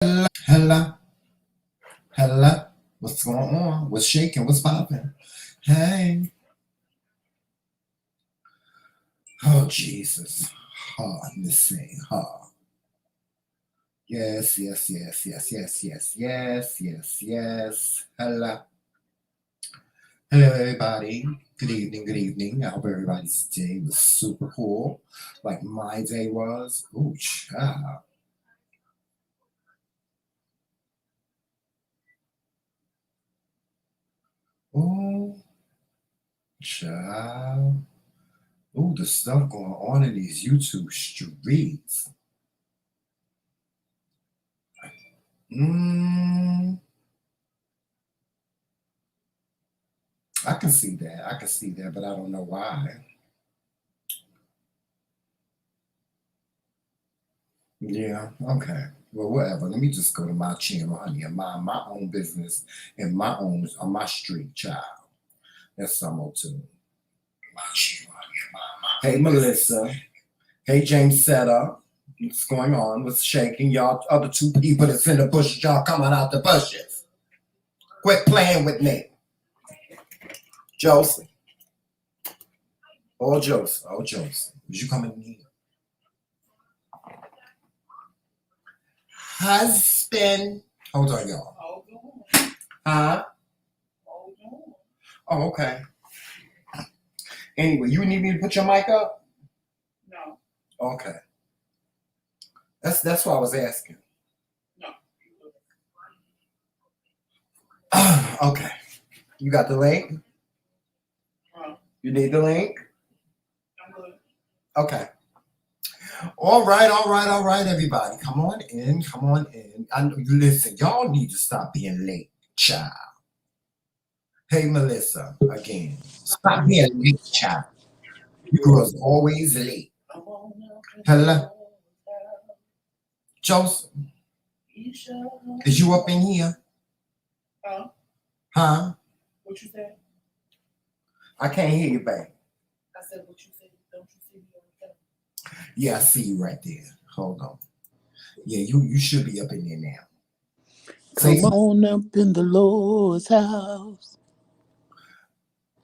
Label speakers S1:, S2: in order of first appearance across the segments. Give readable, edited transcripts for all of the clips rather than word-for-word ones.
S1: Hello, hello. What's going on? What's shaking? What's popping? Hey. Oh, Jesus. Let me see. Yes. Hello. Hello, everybody. Good evening, good evening. I hope everybody's day was super cool, like my day was. Ooh, child. Ooh, child. Ooh, the stuff going on in these YouTube streets. Mm, I can see that. I can see that, but I don't know why. Yeah, okay. Well, whatever. Let me just go to my channel, honey, and mind my own business and my own on my street, child. That's some more too. My channel, honey, and mind my Hey, Melissa. Hey, James Setter. What's going on? What's shaking? Y'all, other two people that's in the bushes, y'all coming out the bushes. Quit playing with me. Joseph. Oh, Joseph. Oh, Joseph. Was you coming in here? Husband. Hold on, y'all. Huh? Oh, okay. Anyway, you need me to put your mic up?
S2: No.
S1: Okay. That's what I was asking.
S2: No.
S1: Okay. You got the link? You need the link?
S2: I'm good.
S1: Okay. All right, everybody. Come on in. I know you listen, y'all need to stop being late, child. Hey, Melissa, again. Stop being late, child. You girls always late. Hello? Joseph, is you up in here? Huh?
S2: What you said?
S1: I can't hear you, babe.
S2: I said what you said. Don't you see me on the camera?
S1: Yeah, I see you right there. Hold on. Yeah, you should be up in there now.
S2: Come on up in the Lord's house.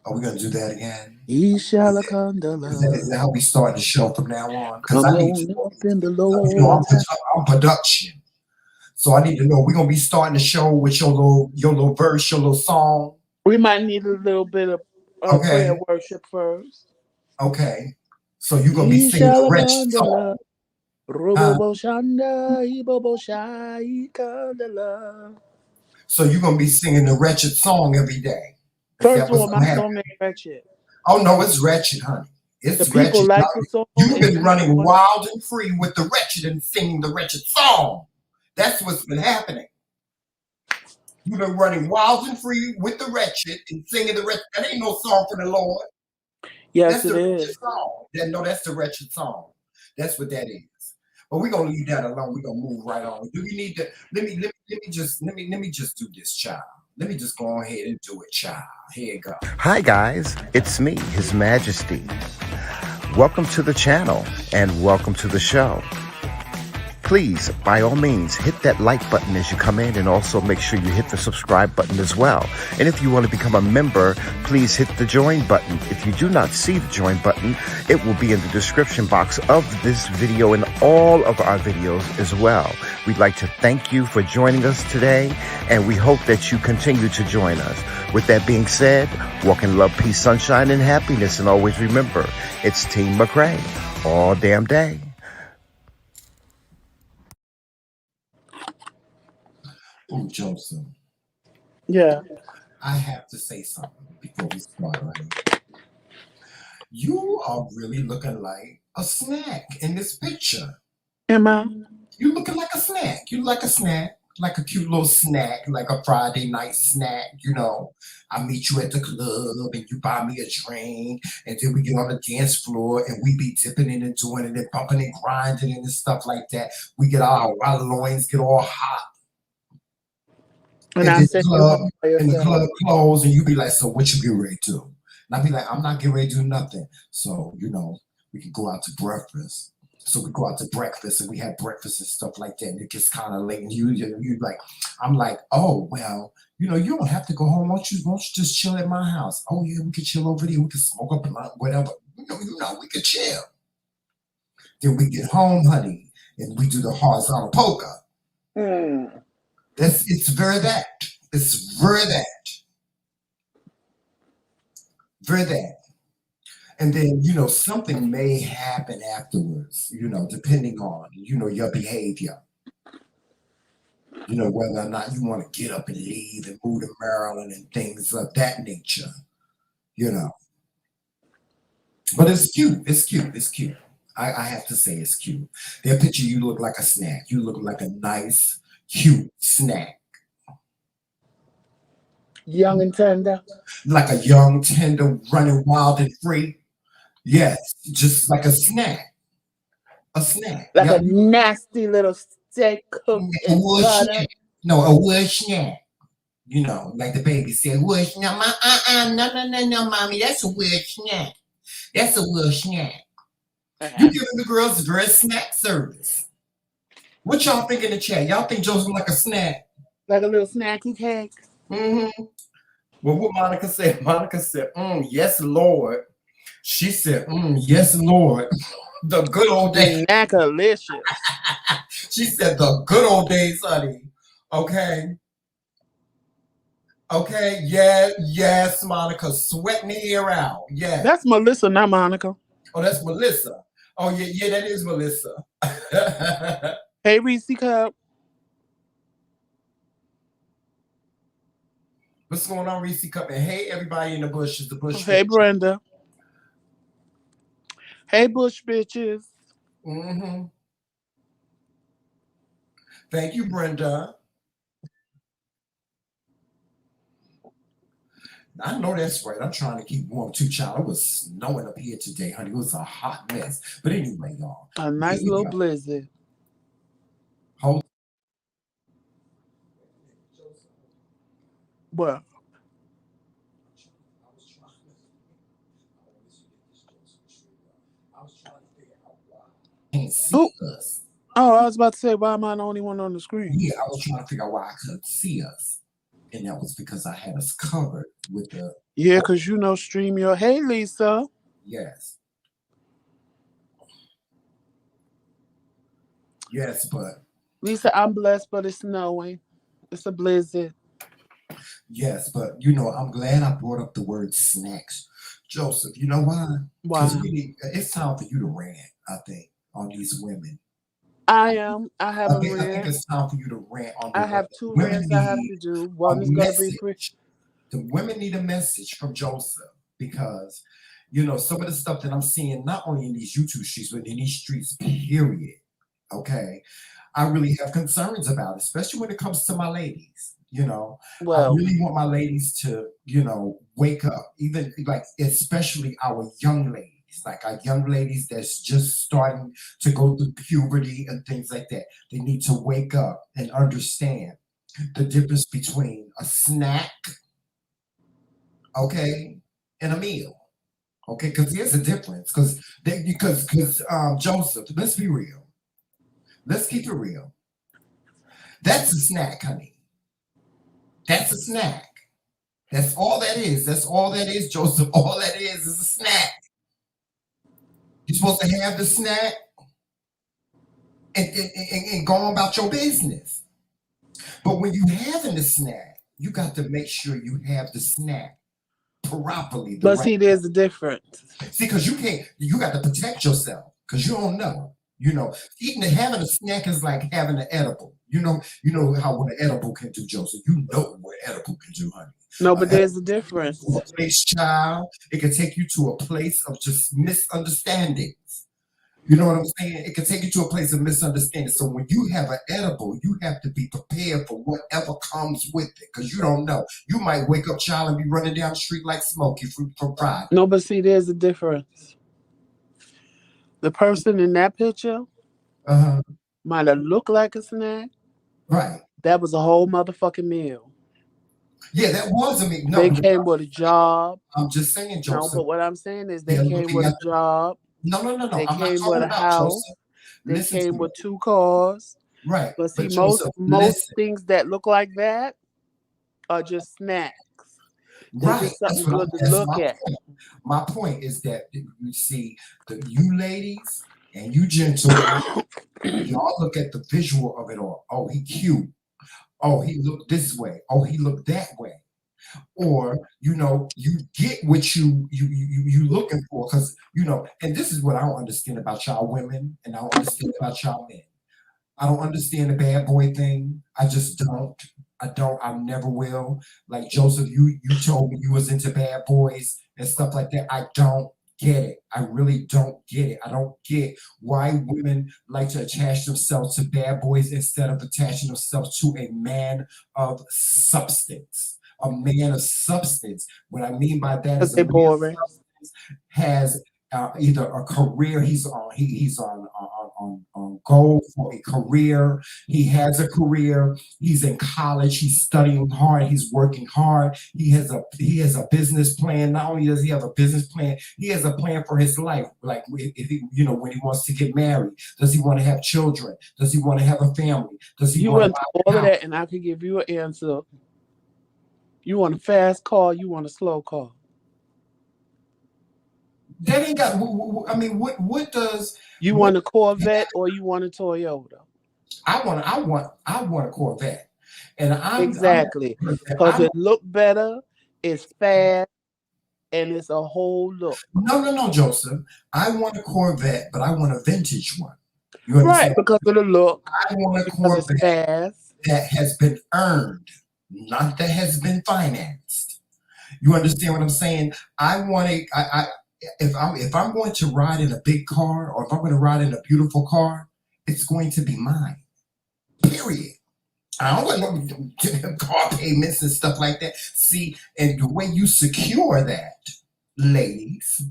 S1: Are we gonna do that again?
S2: Is
S1: that how we start the show from now on? Because
S2: Come
S1: I need
S2: on
S1: to
S2: up in the
S1: know.
S2: Lord's house.
S1: I'm production, so I need to know. We're gonna be starting the show with your little verse, your little song.
S2: We might need a little bit of prayer worship first.
S1: Okay. So you're gonna be singing the wretched song. So you're gonna be singing the wretched song every day.
S2: First of all, my song ain't wretched.
S1: Oh no, it's wretched, honey. It's
S2: the people
S1: wretched.
S2: like the song.
S1: You've been running wild and free with the wretched and singing the wretched song. That's what's been happening. You've been running wild and free with the wretched and singing the wretched. That ain't no song for the Lord.
S2: Yes,
S1: that's the wretched song. No, that's the wretched song. That's what that is. But we're gonna leave that alone. We're gonna move right on. Do we need to let me just do this, child. Let me just go ahead and do it, child. Here you go.
S3: Hi guys, it's me, His Majesty. Welcome to the channel and welcome to the show. Please, by all means, hit that like button as you come in, and also make sure you hit the subscribe button as well. And if you want to become a member, please hit the join button. If you do not see the join button, it will be in the description box of this video and all of our videos as well. We'd like to thank you for joining us today, and we hope that you continue to join us. With that being said, walk in love, peace, sunshine, and happiness, and always remember, it's Team McRae all damn day.
S1: Oh, Joseph.
S2: Yeah.
S1: I have to say something before we start, right? You are really looking like a snack in this picture.
S2: Am I?
S1: You looking like a snack. You like a snack, like a cute little snack, like a Friday night snack, you know. I meet you at the club and you buy me a drink, and then we get on the dance floor and we be dipping in and doing it and bumping and grinding and stuff like that. We get our loins get all hot.
S2: And I said,
S1: the club closed, and you be like, so what you get ready to do? And I be like, I'm not getting ready to do nothing. So, you know, we can go out to breakfast. So we go out to breakfast and we have breakfast and stuff like that. And it gets kind of late, and you like, I'm like, oh well, you don't have to go home. Won't you just chill at my house? Oh yeah, we can chill over there. We can smoke up a blunt, whatever. We can chill. Then we get home, honey, and we do the horizontal polka. It's very that. It's very that. Very that. And then, something may happen afterwards, depending on, your behavior. Whether or not you want to get up and leave and move to Maryland and things of that nature, But it's cute. It's cute. It's cute. I have to say it's cute. Their picture, you look like a snack. You look like a nice, cute snack.
S2: Young and tender.
S1: Like a young, tender, running wild and free. Yes, just like a snack. A snack.
S2: Like a nasty little steak cooked in butter.
S1: Snack. No, a wood snack. Like the baby said, wood snack. No, mommy, that's a wood snack. That's a wood snack. You giving the girls a very snack service. What y'all think in the chat? Y'all think Joseph like a snack?
S2: Like a little snacky cake?
S1: Mm-hmm. Well, what Monica said? Monica said, yes, Lord. She said, yes, Lord. The good old days.
S2: Snackalicious.
S1: She said, the good old days, honey. Okay. Okay. Yeah. Yes, Monica. Sweating the ear out. Yeah.
S2: That's Melissa, not Monica.
S1: Oh, that's Melissa. Oh, yeah, that is Melissa.
S2: Hey, Reese Cup.
S1: What's going on, Reese Cup? And hey, everybody in the bush. Is the bush?
S2: Hey, Brenda. Hey, bush bitches.
S1: Mm-hmm. Thank you, Brenda. I know that's right. I'm trying to keep warm too, child. It was snowing up here today, honey. It was a hot mess. But anyway, y'all.
S2: A nice little blizzard.
S1: Hold.
S2: What?
S1: Can't see us.
S2: Oh, I was about to say, why am I the only one on the screen?
S1: Yeah, I was trying to figure out why I couldn't see us. And that was because I had us covered with the...
S2: Yeah, because stream your... Hey, Lisa.
S1: Yes. Yes, but...
S2: Lisa, I'm blessed, but it's snowing. It's a blizzard.
S1: Yes, but, I'm glad I brought up the word snacks. Joseph, you know why?
S2: Why?
S1: Really, it's time for you to rant, I think, on these women.
S2: I am. I have a rant.
S1: I think it's time for you to rant on.
S2: I have two rants I have to do. One is going to be free.
S1: The women need a message from Joseph because, some of the stuff that I'm seeing not only in these YouTube streets but in these streets, period. Okay, I really have concerns about it, especially when it comes to my ladies.
S2: Well,
S1: I really want my ladies to, wake up, even especially our young ladies. Like our young ladies that's just starting to go through puberty and things like that. They need to wake up and understand the difference between a snack, okay, and a meal. Okay, because there's a difference. Because Joseph, let's be real. Let's keep it real. That's a snack, honey. That's a snack. That's all that is. That's all that is, Joseph. All that is a snack. You're supposed to have the snack and go on about your business. But when you're having the snack, you got to make sure you have the snack properly.
S2: See, there's a difference.
S1: See, because you got to protect yourself because you don't know. Having a snack is like having an edible. You know how what an edible can do, Joseph. You know what an edible can do, honey.
S2: No, but there's a difference.
S1: Child, it can take you to a place of just misunderstandings. You know what I'm saying? It can take you to a place of misunderstanding. So when you have an edible, you have to be prepared for whatever comes with it because you don't know. You might wake up, child, and be running down the street like Smokey from Pride.
S2: No, but see, there's a difference. The person in that picture might have looked like a snack.
S1: Right.
S2: That was a whole motherfucking meal.
S1: Yeah, that was a meal. No,
S2: they came with a job.
S1: I'm just saying, Joseph.
S2: No, but what I'm saying is they came with a job.
S1: No.
S2: They came with a house. They
S1: Listen to
S2: came
S1: me.
S2: with 2 cars.
S1: Right.
S2: But see,
S1: But Joseph,
S2: most
S1: listen.
S2: things that look like that are just snacks. They're
S1: Right.
S2: just something good to
S1: That's
S2: look
S1: my
S2: at.
S1: point. My point is that you see, you ladies and you gentlemen, y'all look at the visual of it all. Oh, he cute. Oh, he looked this way. Oh, he looked that way. Or you get what you looking for, because and this is what I don't understand about y'all women, and I don't understand about y'all men. I don't understand the bad boy thing. I just don't. I never will. Like Joseph, you told me you was into bad boys and stuff like that. I don't get it. I really don't get it. I don't get why women like to attach themselves to bad boys instead of attaching themselves to a man of substance. A man of substance. What I mean by that is a
S2: They're
S1: man of
S2: boring.
S1: substance has either a career. He's on goal for a career. He has a career. He's in college. He's studying hard. He's working hard. He has a business plan. Not only does he have a business plan, he has a plan for his life. Like if he, when he wants to get married, does he want to have children? Does he want to have a family? Does he
S2: You
S1: want to
S2: went
S1: buy
S2: through
S1: a
S2: all of
S1: house?
S2: that, and I could give you an answer. You want a fast car? You want a slow car?
S1: That ain't got. I mean, what does
S2: You want a Corvette or you want a Toyota?
S1: I want a Corvette, and
S2: Exactly, because it look better, it's fast, and it's a whole look.
S1: No, Joseph. I want a Corvette, but I want a vintage one. You
S2: Right,
S1: understand?
S2: because of the look.
S1: I want a
S2: Because it's
S1: Corvette
S2: fast.
S1: that has been earned, not that has been financed. You understand what I'm saying? I want if I'm going to ride in a big car, or if I'm going to ride in a beautiful car, it's going to be mine. Period. I don't want no car payments and stuff like that. See, and the way you secure that, ladies,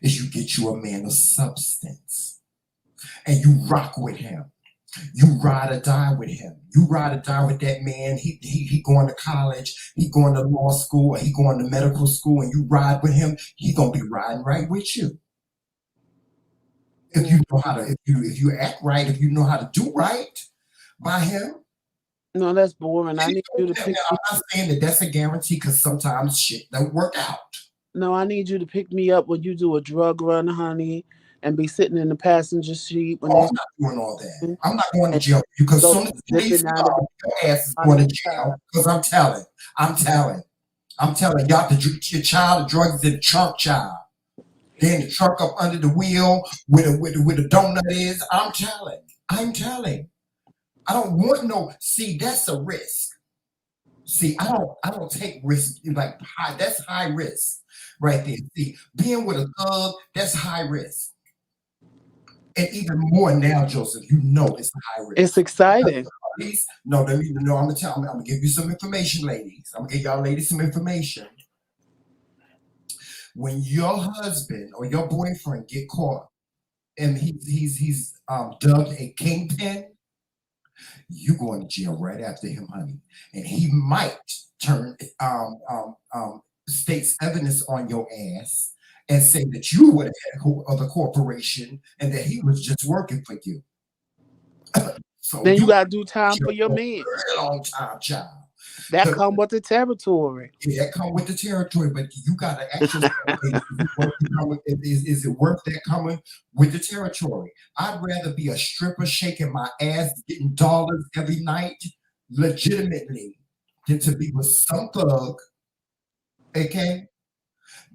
S1: is you get you a man of substance, and you rock with him. You ride or die with him. You ride or die with that man. He going to college, he going to law school, or he going to medical school, and you ride with him. He gonna be riding right with you. If you know how to, if you act right, if you know how to do right by him.
S2: No, that's boring. I need you to pick.
S1: I'm not saying that that's a guarantee, because sometimes shit don't work out.
S2: No, I need you to pick me up when you do a drug run, honey, and be sitting in the passenger seat. When
S1: I'm not doing all that. I'm not going to jail, because soon as you leave, your ass is going to jail. Because I'm telling, y'all, your child, the drugs in the trunk, child. Then the truck up under the wheel where the donut is. I'm telling. I don't want no. See, that's a risk. See, I don't take risks like high. That's high risk right there. See, being with a thug, that's high risk. And even more now, Joseph, it's high risk.
S2: It's exciting.
S1: I'm gonna give you some information, ladies. I'm gonna give y'all ladies some information. When your husband or your boyfriend get caught and he's dubbed a kingpin, you going to jail right after him, honey. And he might turn state's evidence on your ass and say that you were the head of the corporation and that he was just working for you. So
S2: then you gotta do time for your man.
S1: A long time, child.
S2: That come with the territory.
S1: Yeah, that come with the territory, but you gotta ask yourself, is it worth that coming with the territory? I'd rather be a stripper shaking my ass, getting dollars every night, legitimately, than to be with some thug, okay,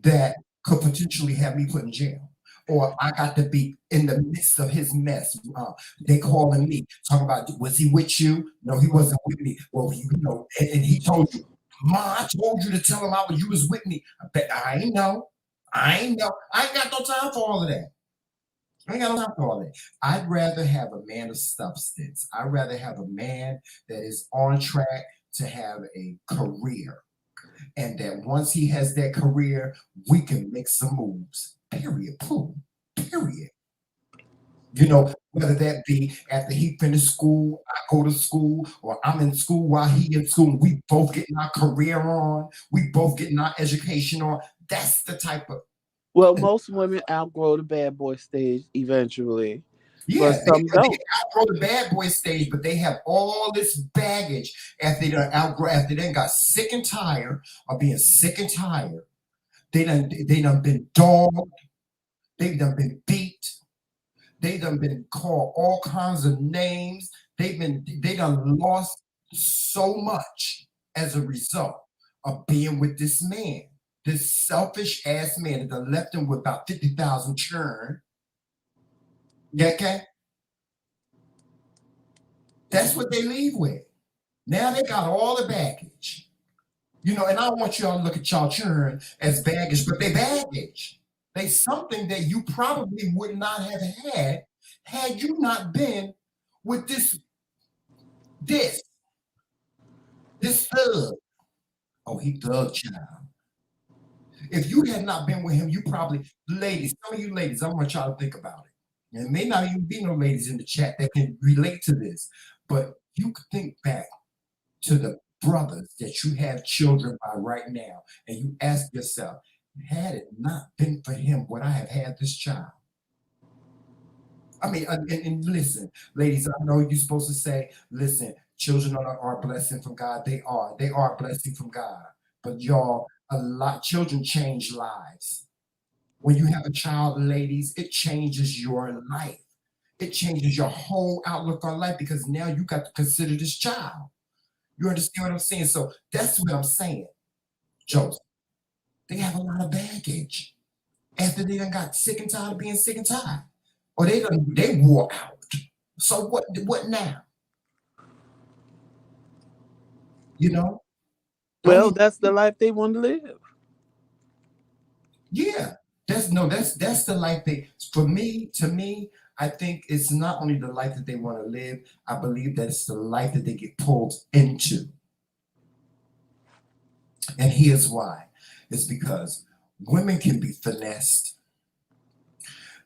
S1: that could potentially have me put in jail. Or I got to be in the midst of his mess. They calling me, talking about, was he with you? No, he wasn't with me. Well, and he told you, Ma, I told you to tell him you was with me. I ain't know. I ain't got no time for all of that. I'd rather have a man of substance. I'd rather have a man that is on track to have a career. And that once he has that career, we can make some moves. Period. Period. Whether that be after he finished school, I go to school, or I'm in school while he in school, we both getting our career on, we both getting our education on. That's the type of.
S2: Well, most women outgrow the bad boy stage eventually. but
S1: Yeah,
S2: some
S1: they
S2: don't.
S1: outgrow the bad boy stage, but they have all this baggage after they got sick and tired of being sick and tired. They done been dogged, they done been beat, they done been called all kinds of names. They done lost so much as a result of being with this man. This selfish ass man that done left them with about 50,000 churn. Yeah, okay? That's what they leave with. Now they got all the baggage. You know, and I don't want y'all to look at y'all children as baggage, but they baggage. They something that you probably would not have had you not been with this thug. Oh, he thug child. If you had not been with him, you probably, ladies, some of you ladies, I want y'all to think about it. And it may not even be no ladies in the chat that can relate to this, but you could think back to the brothers that you have children by right now, and you ask yourself, had it not been for him, would I have had this child? I mean, and listen, ladies, I know you're supposed to say, listen, children are a blessing from God. They are a blessing from God. But y'all, children change lives. When you have a child, ladies, it changes your life. It changes your whole outlook on life because now you got to consider this child. You understand what I'm saying? So that's what I'm saying, Joseph. They have a lot of baggage after they done got sick and tired of being sick and tired, or they wore out. So what now? You know?
S2: Well, that's the life they want to live.
S1: Yeah, that's the life to me, I think it's not only the life that they want to live, I believe that it's the life that they get pulled into. And here's why. It's because women can be finessed.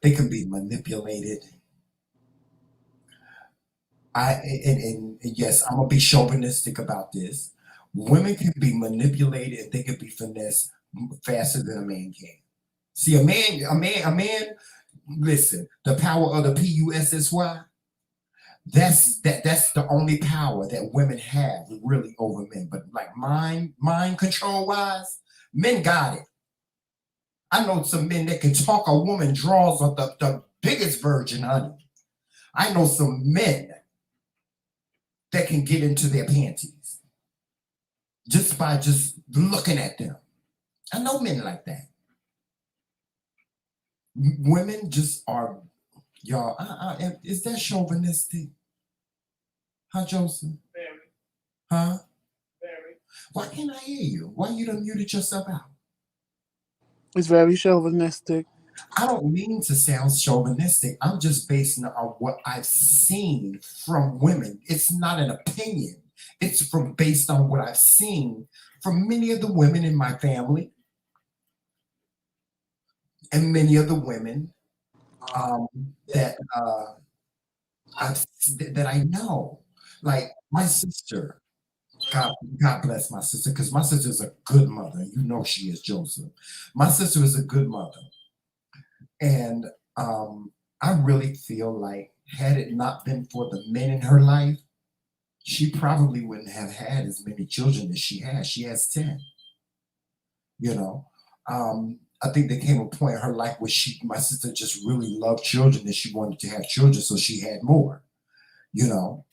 S1: They can be manipulated. And yes, I'm gonna be chauvinistic about this. Women can be manipulated and they can be finessed faster than a man can. See, a man, listen, the power of the PUSSY, that's the only power that women have really over men. But like mind control wise, men got it. I know some men that can talk a woman draws of the biggest virgin, honey. I know some men that can get into their panties just by just looking at them. I know men like that. Women just are, y'all. Is that chauvinistic? Huh, Joseph?
S2: Very.
S1: Huh?
S2: Very.
S1: Why can't I hear you? Why you done muted yourself out?
S2: It's very chauvinistic.
S1: I don't mean to sound chauvinistic. I'm just basing it on what I've seen from women. It's not an opinion. It's based on what I've seen from many of the women in my family and many of the women that I know. Like my sister, God bless my sister, because my sister is a good mother. You know she is, Joseph. My sister is a good mother. And I really feel like had it not been for the men in her life, she probably wouldn't have had as many children as she has. She has 10. You know, I think there came a point in her life where my sister just really loved children and she wanted to have children, so she had more, you know.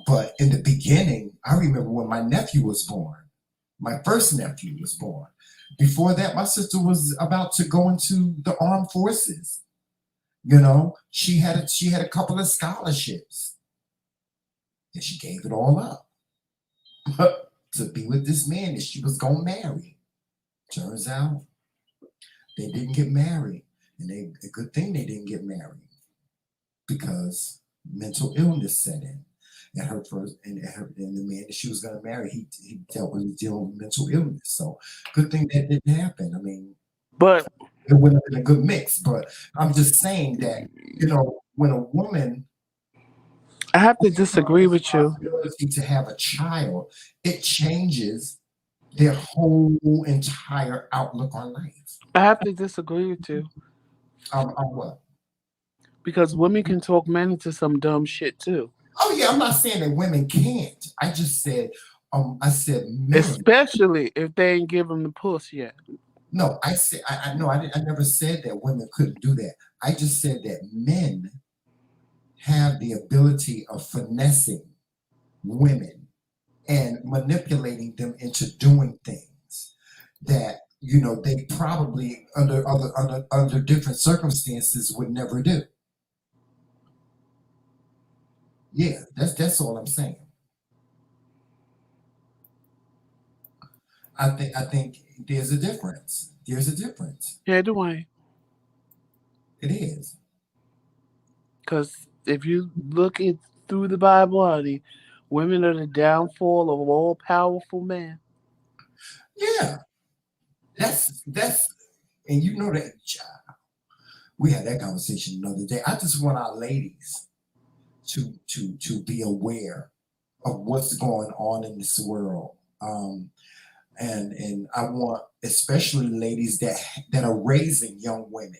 S1: But in the beginning, I remember when my nephew was born, my first nephew was born. Before that, my sister was about to go into the armed forces. You know, she had a couple of scholarships, and she gave it all up to be with this man that she was gonna marry. Turns out they didn't get married, and a good thing they didn't get married because mental illness set in. And the man that she was going to marry, he dealing with mental illness. So good thing that didn't happen. I mean,
S2: but
S1: it would have been a good mix. But I'm just saying that, you know, when a woman,
S2: I have to disagree with you.
S1: To have a child, it changes their whole entire outlook on life.
S2: I have to disagree with you.
S1: On what?
S2: Because women can talk men into some dumb shit too.
S1: Oh yeah, I'm not saying that women can't. I just said, I said men.
S2: Especially if they ain't give them the puss yet.
S1: No, I said I no, I never said that women couldn't do that. I just said that men have the ability of finessing women and manipulating them into doing things that they probably under different circumstances would never do. Yeah, that's all I'm saying. I think there's a difference. There's a difference.
S2: Yeah, Dwayne.
S1: It is.
S2: Because if you look it through the Bible, honey, women are the downfall of all powerful men.
S1: Yeah. That's and you know that we had that conversation another day. I just want our ladies to be aware of what's going on in this world. And I want especially ladies that are raising young women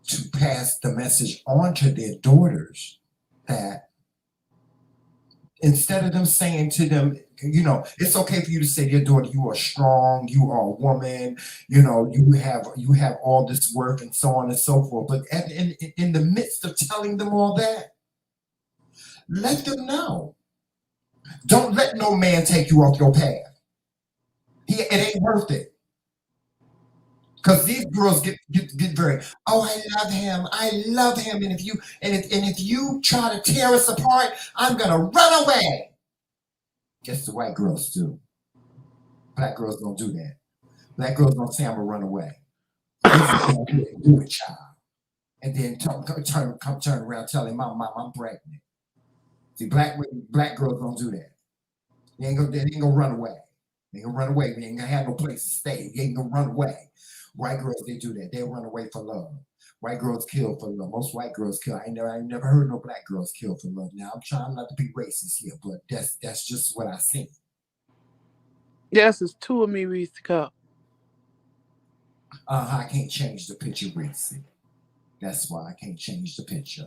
S1: to pass the message on to their daughters that instead of them saying to them, it's okay for you to say to your daughter, you are strong, you are a woman, you have all this worth and so on and so forth. But in the midst of telling them all that, let them know. Don't let no man take you off your path. It ain't worth it. Because these girls get very, I love him, and if you try to tear us apart, I'm gonna run away. Guess the white girls do. Black girls don't do that. Black girls don't say I'm gonna run away. Do it, child, and then turn around telling mom I'm pregnant. See, black girls don't do that. They ain't gonna run away. They ain't gonna run away. They ain't gonna have no place to stay. They ain't gonna run away. White girls, they do that. They run away for love. White girls kill for love. Most white girls kill. I never heard no black girls kill for love. Now I'm trying not to be racist here, but that's just what I see.
S2: Yes, it's two of me, Reese Cup.
S1: I can't change the picture, Reese. That's why I can't change the picture.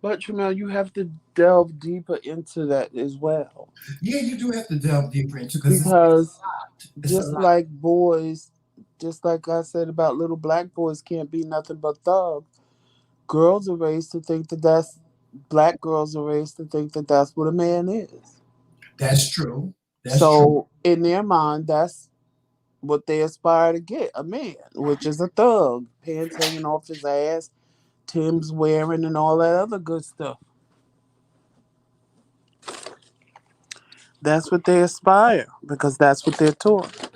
S2: But Tramel, you have to delve deeper into that as well.
S1: Yeah, you do have to delve deeper into
S2: because just like boys, just like I said about little black boys can't be nothing but thugs. Girls are raised to think black girls are raised to think that that's what a man is.
S1: That's true.
S2: So in their mind, that's what they aspire to get, a man, which is a thug, pants hanging off his ass, Tim's wearing, and all that other good stuff. That's what they aspire because that's what they're taught.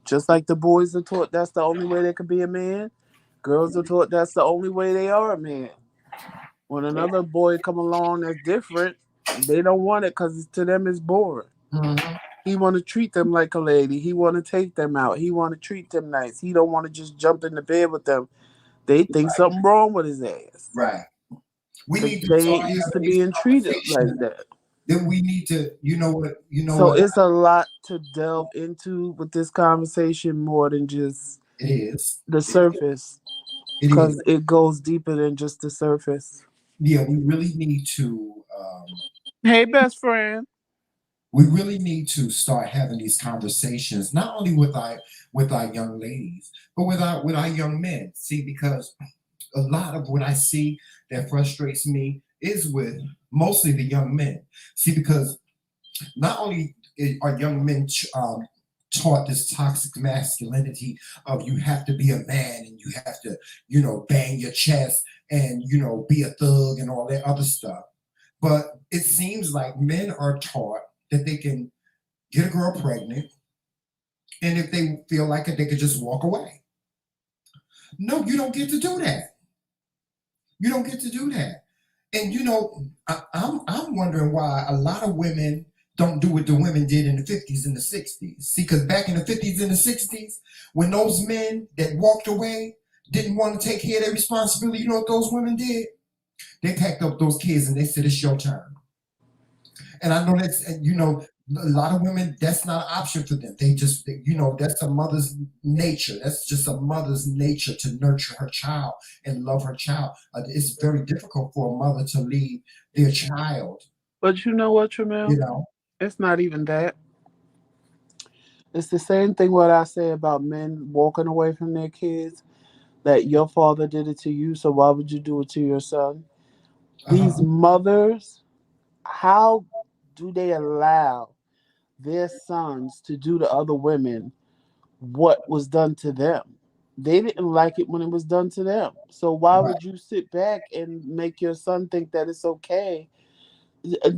S2: Just like the boys are taught that's the only way they can be a man, girls are taught that's the only way they are a man. When another boy come along that's different, they don't want it because to them it's boring.
S1: Mm-hmm.
S2: He want to treat them like a lady. He want to take them out. He want to treat them nice. He don't want to just jump in the bed with them. They think something wrong with his ass.
S1: Right.
S2: They ain't used to being treated like that.
S1: Then we need to,
S2: So it's a lot to delve into with this conversation more than just the surface. Because it goes deeper than just the surface.
S1: Yeah, we really need to.
S2: Hey, best friend.
S1: We really need to start having these conversations, not only with our young ladies, but with our young men. See, because a lot of what I see that frustrates me is with mostly the young men. See, because not only are young men taught this toxic masculinity of you have to be a man and you have to, bang your chest and, be a thug and all that other stuff. But it seems like men are taught that they can get a girl pregnant and if they feel like it, they could just walk away. No, you don't get to do that. You don't get to do that. And, I'm wondering why a lot of women don't do what the women did in the 50s and the 60s. See, because back in the 50s and the 60s, when those men that walked away didn't want to take care of their responsibility, you know what those women did? They packed up those kids and they said, it's your turn. And I know that's, A lot of women, that's not an option for them. They just, that's a mother's nature. That's just a mother's nature to nurture her child and love her child. It's very difficult for a mother to leave their child.
S2: But you know what,
S1: You
S2: Tramel?
S1: know,
S2: It's not even that. It's the same thing what I say about men walking away from their kids. That your father did it to you, so why would you do it to your son? These
S1: uh-huh.
S2: mothers, how do they allow their sons to do to other women what was done to them? They didn't like it when it was done to them. So why
S1: Right,
S2: would you sit back and make your son think that it's okay?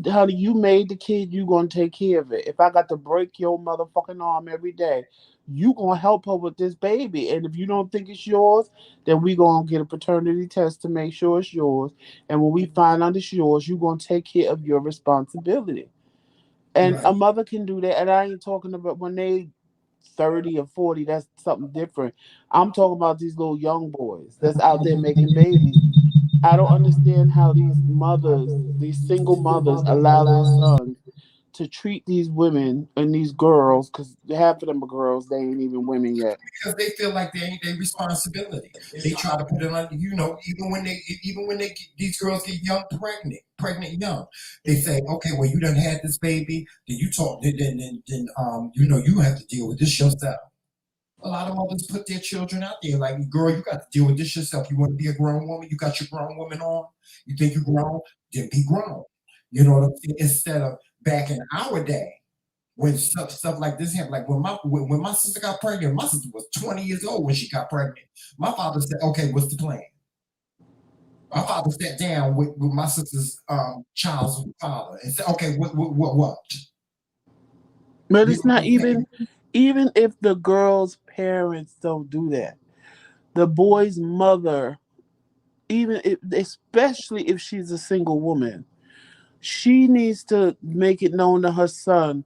S2: Honey, you made the kid, you gonna take care of it. If I got to break your motherfucking arm every day, you gonna help her with this baby. And if you don't think it's yours, then we gonna get a paternity test to make sure it's yours. And when we find out it's yours, you gonna take care of your responsibility. And
S1: right.
S2: a mother can do that. And I ain't talking about when they 30 or 40, that's something different. I'm talking about these little young boys that's out there making babies. I don't understand how these mothers, these single mothers, allow their sons to treat these women and these girls, because half of them are girls, they ain't even women yet.
S1: Because they feel like they ain't their responsibility. They try to put it on, these girls get pregnant young. They say, okay, well, you done had this baby, then you talk, then you have to deal with this yourself. A lot of mothers put their children out there like, girl, you got to deal with this yourself. You want to be a grown woman? You got your grown woman on? You think you're grown? Then be grown. You know what I'm saying? Instead of back in our day, when stuff like this happened, like when my sister got pregnant, my sister was 20 years old when she got pregnant. My father said, "Okay, what's the plan?" My father sat down with my sister's child's father and said, "Okay, what?"
S2: But
S1: You
S2: it's
S1: know what
S2: not
S1: I'm saying?
S2: even if the girl's parents don't do that, the boy's mother, even if, especially if she's a single woman, she needs to make it known to her son.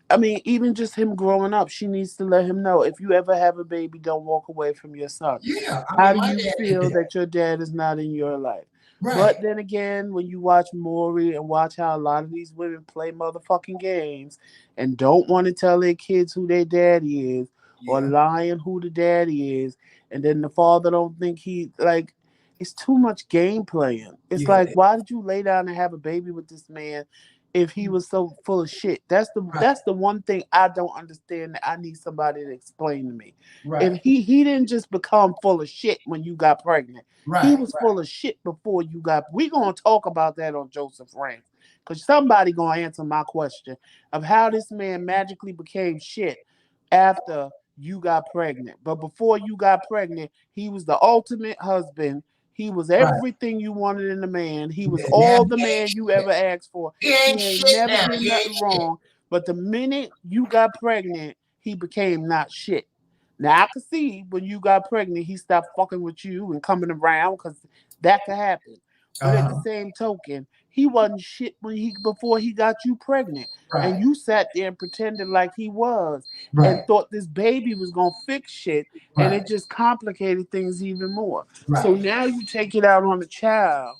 S2: I mean, even just him growing up, she needs to let him know, if you ever have a baby, don't walk away from your son.
S1: Yeah, I
S2: How
S1: mean,
S2: do
S1: my
S2: you
S1: dad did
S2: feel
S1: that.
S2: that your dad is not in your life?
S1: Right.
S2: But then again, when you watch Maury and watch how a lot of these women play motherfucking games and don't want to tell their kids who their daddy is, or
S1: Yeah.
S2: lying who the daddy is, and then the father don't think he like, it's too much game playing. It's
S1: Yeah.
S2: like, why did you lay down and have a baby with this man if he was so full of shit?
S1: Right.
S2: That's the one thing I don't understand, that I need somebody to explain to me. If
S1: Right.
S2: he didn't just become full of shit when you got pregnant. He
S1: Right.
S2: was full of shit before you got. We gonna talk about that on Joseph Rants, because somebody gonna answer my question of how this man magically became shit after you got pregnant. But before you got pregnant, he was the ultimate husband. He was
S1: Right.
S2: everything you wanted in a man. He was
S1: And now
S2: all the
S1: he ain't
S2: man you
S1: shit.
S2: ever asked for.
S1: He
S2: He
S1: ain't
S2: ain't
S1: shit
S2: never
S1: now.
S2: did
S1: He ain't
S2: nothing
S1: shit.
S2: wrong. But the minute you got pregnant, he became not shit. Now I could see when you got pregnant, he stopped fucking with you and coming around, because that could happen. But at the
S1: Uh-huh.
S2: same token, he wasn't shit when he before he got you pregnant, and
S1: Right.
S2: you sat there and pretended like he was, and
S1: Right.
S2: thought this baby was gonna fix shit, and
S1: Right.
S2: it just complicated things even more. So
S1: Right.
S2: now you take it out on the child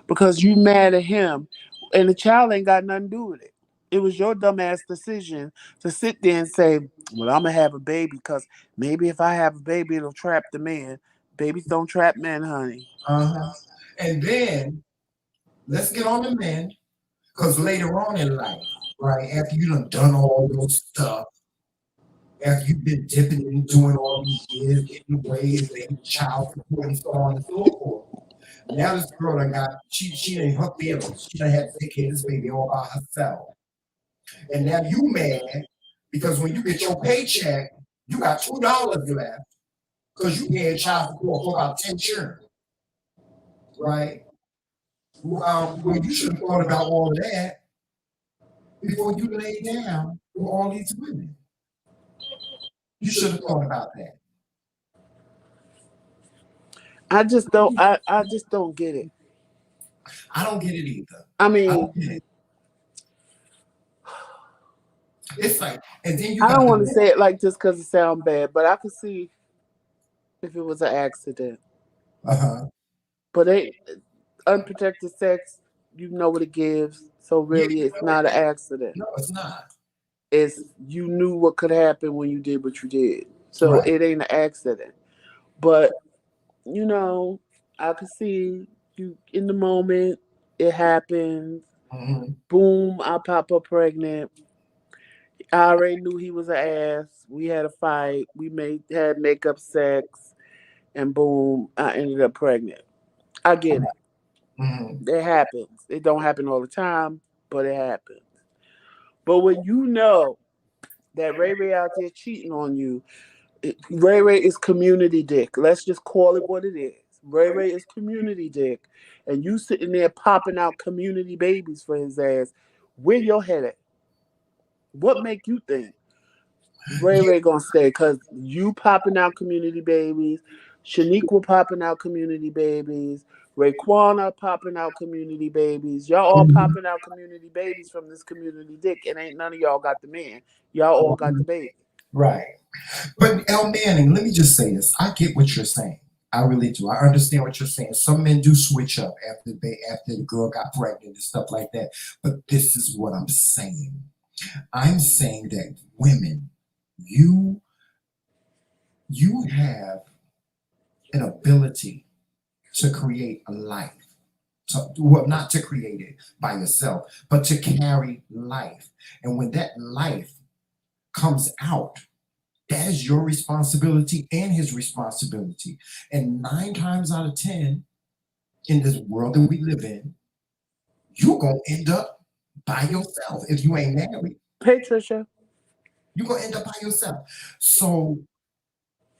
S2: because you mad at him, and the child ain't got nothing to do with it. It was your dumbass decision to sit there and say, "Well, I'm gonna have a baby because maybe if I have a baby, it'll trap the man." Babies don't trap men, honey.
S1: Uh-huh. And then let's get on the men, because later on in life, right, after you done all your stuff, after you've been dipping and doing all these years, getting ways, getting child support and so on and so forth. Now this girl done got she ain't her feelings. She done had to take care of this baby all by herself. And now you mad because when you get your paycheck, you got $2 left because you paying child support for about 10 children, right? Well, you should have thought about all of that before you lay down with all these women. You should have thought about that.
S2: I just don't get it.
S1: I don't get it either.
S2: I
S1: I
S2: mean,
S1: don't get it. It's like, and then you
S2: I
S1: got
S2: don't
S1: the
S2: want to
S1: men.
S2: say it like this because it sounds bad, but I could see if it was an accident.
S1: Uh-huh.
S2: But unprotected sex, you know what it gives. So
S1: Yeah,
S2: really,
S1: you
S2: it's
S1: know
S2: not an
S1: it.
S2: accident.
S1: No, it's not.
S2: It's you knew what could happen when you did what you did. So
S1: Right.
S2: it ain't an accident. But, you know, I could see you in the moment, it happens.
S1: Hmm.
S2: Boom, I pop up pregnant. I already knew he was an ass. We had a fight. We had makeup sex, and boom, I ended up pregnant. I get it.
S1: Hmm.
S2: It happens. It don't happen all the time, but it happens. But when you know that Ray Ray out there cheating on you, Ray Ray is community dick. Let's just call it what it is. Ray Ray is community dick, and you sitting there popping out community babies for his ass. Where your head at? What make you think Ray
S1: Yeah.
S2: Ray gonna stay? Cause you popping out community babies, Shaniqua popping out community babies, Raekwon popping out community babies. Y'all all
S1: Mhm.
S2: popping out community babies from this community dick, and ain't none of y'all got the man. Y'all all got the baby.
S1: Right. But L Manning, let me just say this. I get what you're saying. I really do. I understand what you're saying. Some men do switch up after the girl got pregnant and stuff like that. But this is what I'm saying. I'm saying that women, you you have an ability to create a life. Well, not to create it by yourself, but to carry life. And when that life comes out, that is your responsibility and his responsibility. And 9 times out of 10, in this world that we live in, you're going to end up by yourself. If you ain't married,
S2: Hey Trisha.
S1: you're going to end up by yourself. So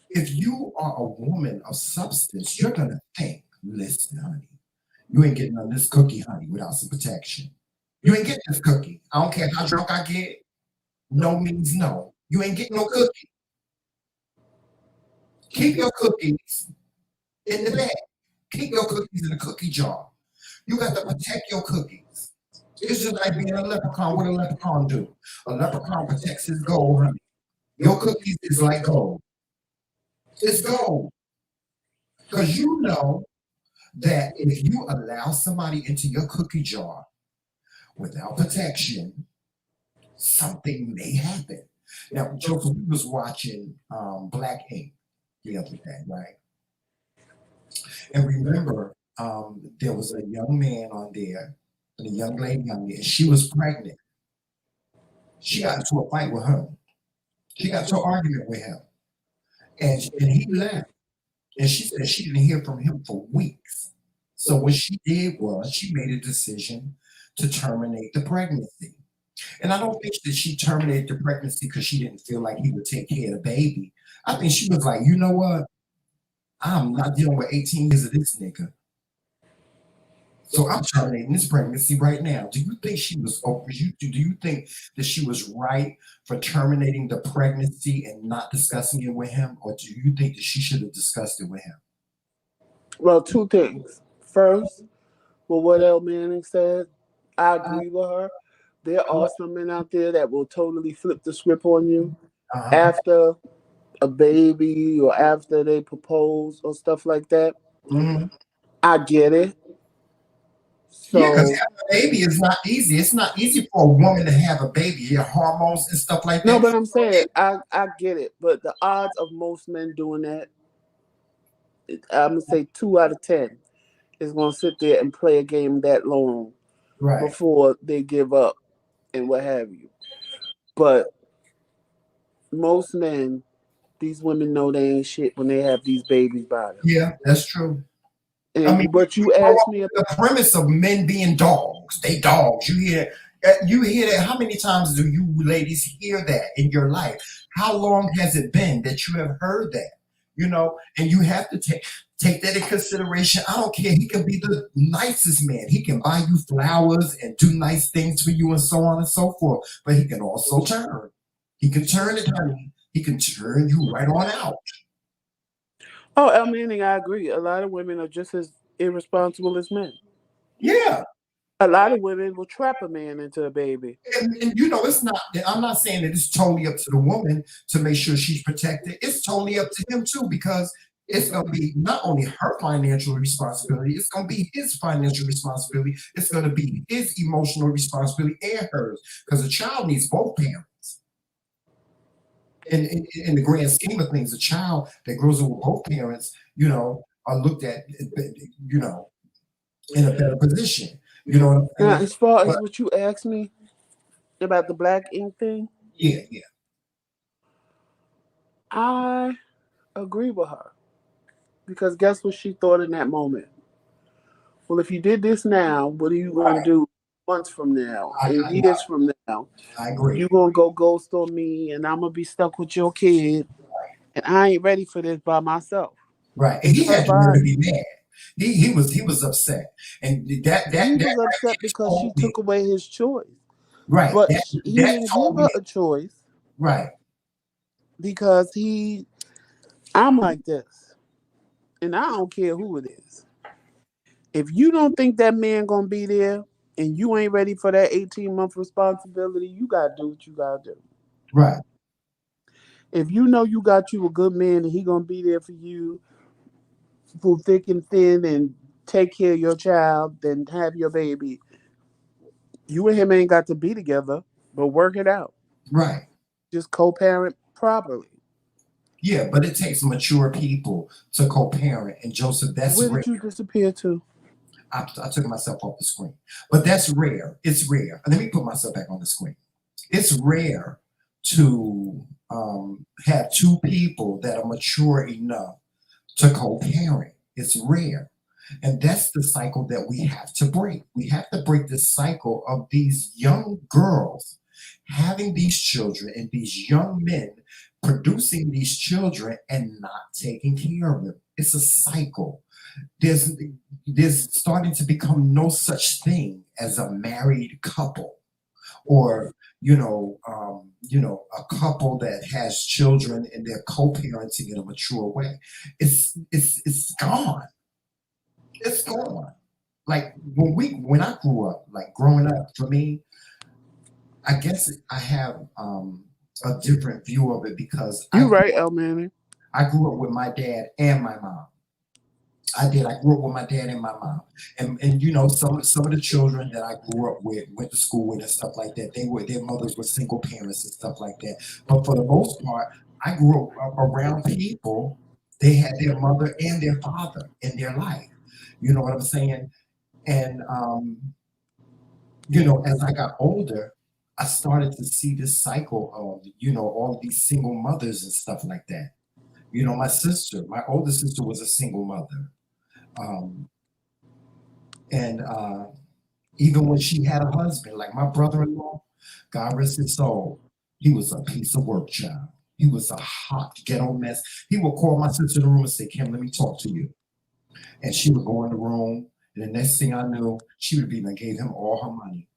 S1: if you are a woman of substance, you're going to think, listen, honey, you ain't getting on this cookie, honey, without some protection. You ain't getting this cookie. I don't care how drunk I get. No means no. You ain't getting no cookie. Keep your cookies in the bag. Keep your cookies in the cookie jar. You got to protect your cookies. It's just like being a leprechaun. What a leprechaun do? A leprechaun protects his gold, honey. Your cookies is like gold. It's gold. Because you know that if you allow somebody into your cookie jar without protection, something may happen. Now, Joseph, we was watching Black Ink the other day, right? And remember, there was a young man on there and a young lady on there, and she was pregnant. She got into a fight with him. She got into an argument with him, and he left. And she said she didn't hear from him for weeks. So what she did was she made a decision to terminate the pregnancy. And I don't think that she terminated the pregnancy because she didn't feel like he would take care of the baby. I think she was like, you know what? I'm not dealing with 18 years of this nigga. So I'm terminating this pregnancy right now. Do you think she was over you? Do you think that she was right for terminating the pregnancy and not discussing it with him? Or do you think that she should have discussed it with him?
S2: Well, two things. First, well, what L Manning said, I agree with her. There are some men out there that will totally flip the script on you
S1: Uh-huh.
S2: after a baby or after they propose or stuff like that.
S1: Mhm.
S2: I get it.
S1: Yeah, because
S2: So
S1: having a baby is not easy. It's not easy for a woman to have a baby. Your hormones and stuff like
S2: no,
S1: that.
S2: but I'm saying I get it. But the odds of most men doing that, I'm gonna say 2 out of 10 is gonna sit there and play a game that long
S1: Right.
S2: before they give up and what have you. But most men, these women know they ain't shit when they have these babies by them.
S1: Yeah, that's true. I mean,
S2: And but
S1: we
S2: you
S1: grow
S2: asked
S1: up
S2: me,
S1: with the premise of men being dogs. They dogs. You hear that. How many times do you ladies hear that in your life? How long has it been that you have heard that? And you have to take that in consideration. I don't care. He can be the nicest man. He can buy you flowers and do nice things for you and so on and so forth. But he can also turn. He can turn it, honey. He can turn you right on out.
S2: oh, El Manning, I agree. A lot of women are just as irresponsible as men.
S1: Yeah.
S2: A lot of women will trap a man into a baby.
S1: And it's not. I'm not saying that it's totally up to the woman to make sure she's protected. It's totally up to him too, because it's going to be not only her financial responsibility, it's going to be his financial responsibility. It's going to be his emotional responsibility and hers, because a child needs both parents. in the grand scheme of things, a child that grows up with both parents, are looked at, you know, in a better position. You know what I'm
S2: Now,
S1: saying?
S2: as far
S1: But
S2: as what you asked me about the black ink thing,
S1: yeah, yeah,
S2: I agree with her because guess what she thought in that moment? Well, if you did this now, what are you going to
S1: right.
S2: do months from now
S1: I,
S2: and
S1: I,
S2: years from now?
S1: I agree.
S2: You going to go ghost on me and I'm going to be stuck with your kid and I ain't ready for this by myself.
S1: Right. And
S2: It's
S1: he
S2: her
S1: had the nerve to
S2: body.
S1: be mad. He was upset, and
S2: He
S1: that
S2: was
S1: right
S2: upset
S1: there
S2: because she
S1: told me
S2: took away his choice.
S1: right.
S2: But
S1: That
S2: he
S1: that
S2: didn't give
S1: told
S2: her
S1: me
S2: a choice
S1: right,
S2: because I'm like this. And I don't care who it is. If you don't think that man gonna be there and you ain't ready for that 18-month responsibility, you gotta do what you gotta do.
S1: right,
S2: If you know you got you a good man and he gonna be there for you through thick and thin and take care of your child, then have your baby. You and him ain't got to be together, but work it out.
S1: right.
S2: Just co-parent properly.
S1: Yeah, but it takes mature people to co-parent, and Joseph, that's
S2: Where
S1: rare.
S2: did you disappear to?
S1: I took myself off the screen, but that's rare. It's rare. Let me put myself back on the screen. It's rare to have two people that are mature enough to co-parent. It's rare. And that's the cycle that we have to break. We have to break the cycle of these young girls having these children and these young men producing these children and not taking care of them. It's a cycle. There's there's starting to become no such thing as a married couple or a couple that has children and they're co-parenting in a mature way. It's gone. It's gone. Like when I grew up, like growing up for me, I guess I have a different view of it because
S2: You right, El Manny.
S1: I grew up with my dad and my mom. I did. I grew up with my dad and my mom, and some of the children that I grew up with, went to school with, and stuff like that. Their mothers were single parents and stuff like that. But for the most part, I grew up around people. They had their mother and their father in their life. You know what I'm saying? And as I got older, I started to see this cycle of all of these single mothers and stuff like that. My older sister was a single mother. Um, and even when she had a husband, like my brother-in-law, God rest his soul, he was a piece of work, child. He was a hot ghetto mess. He would call my sister in the room and say, Kim, let me talk to you. And she would go in the room, and the next thing I knew, she would be like, gave him all her money.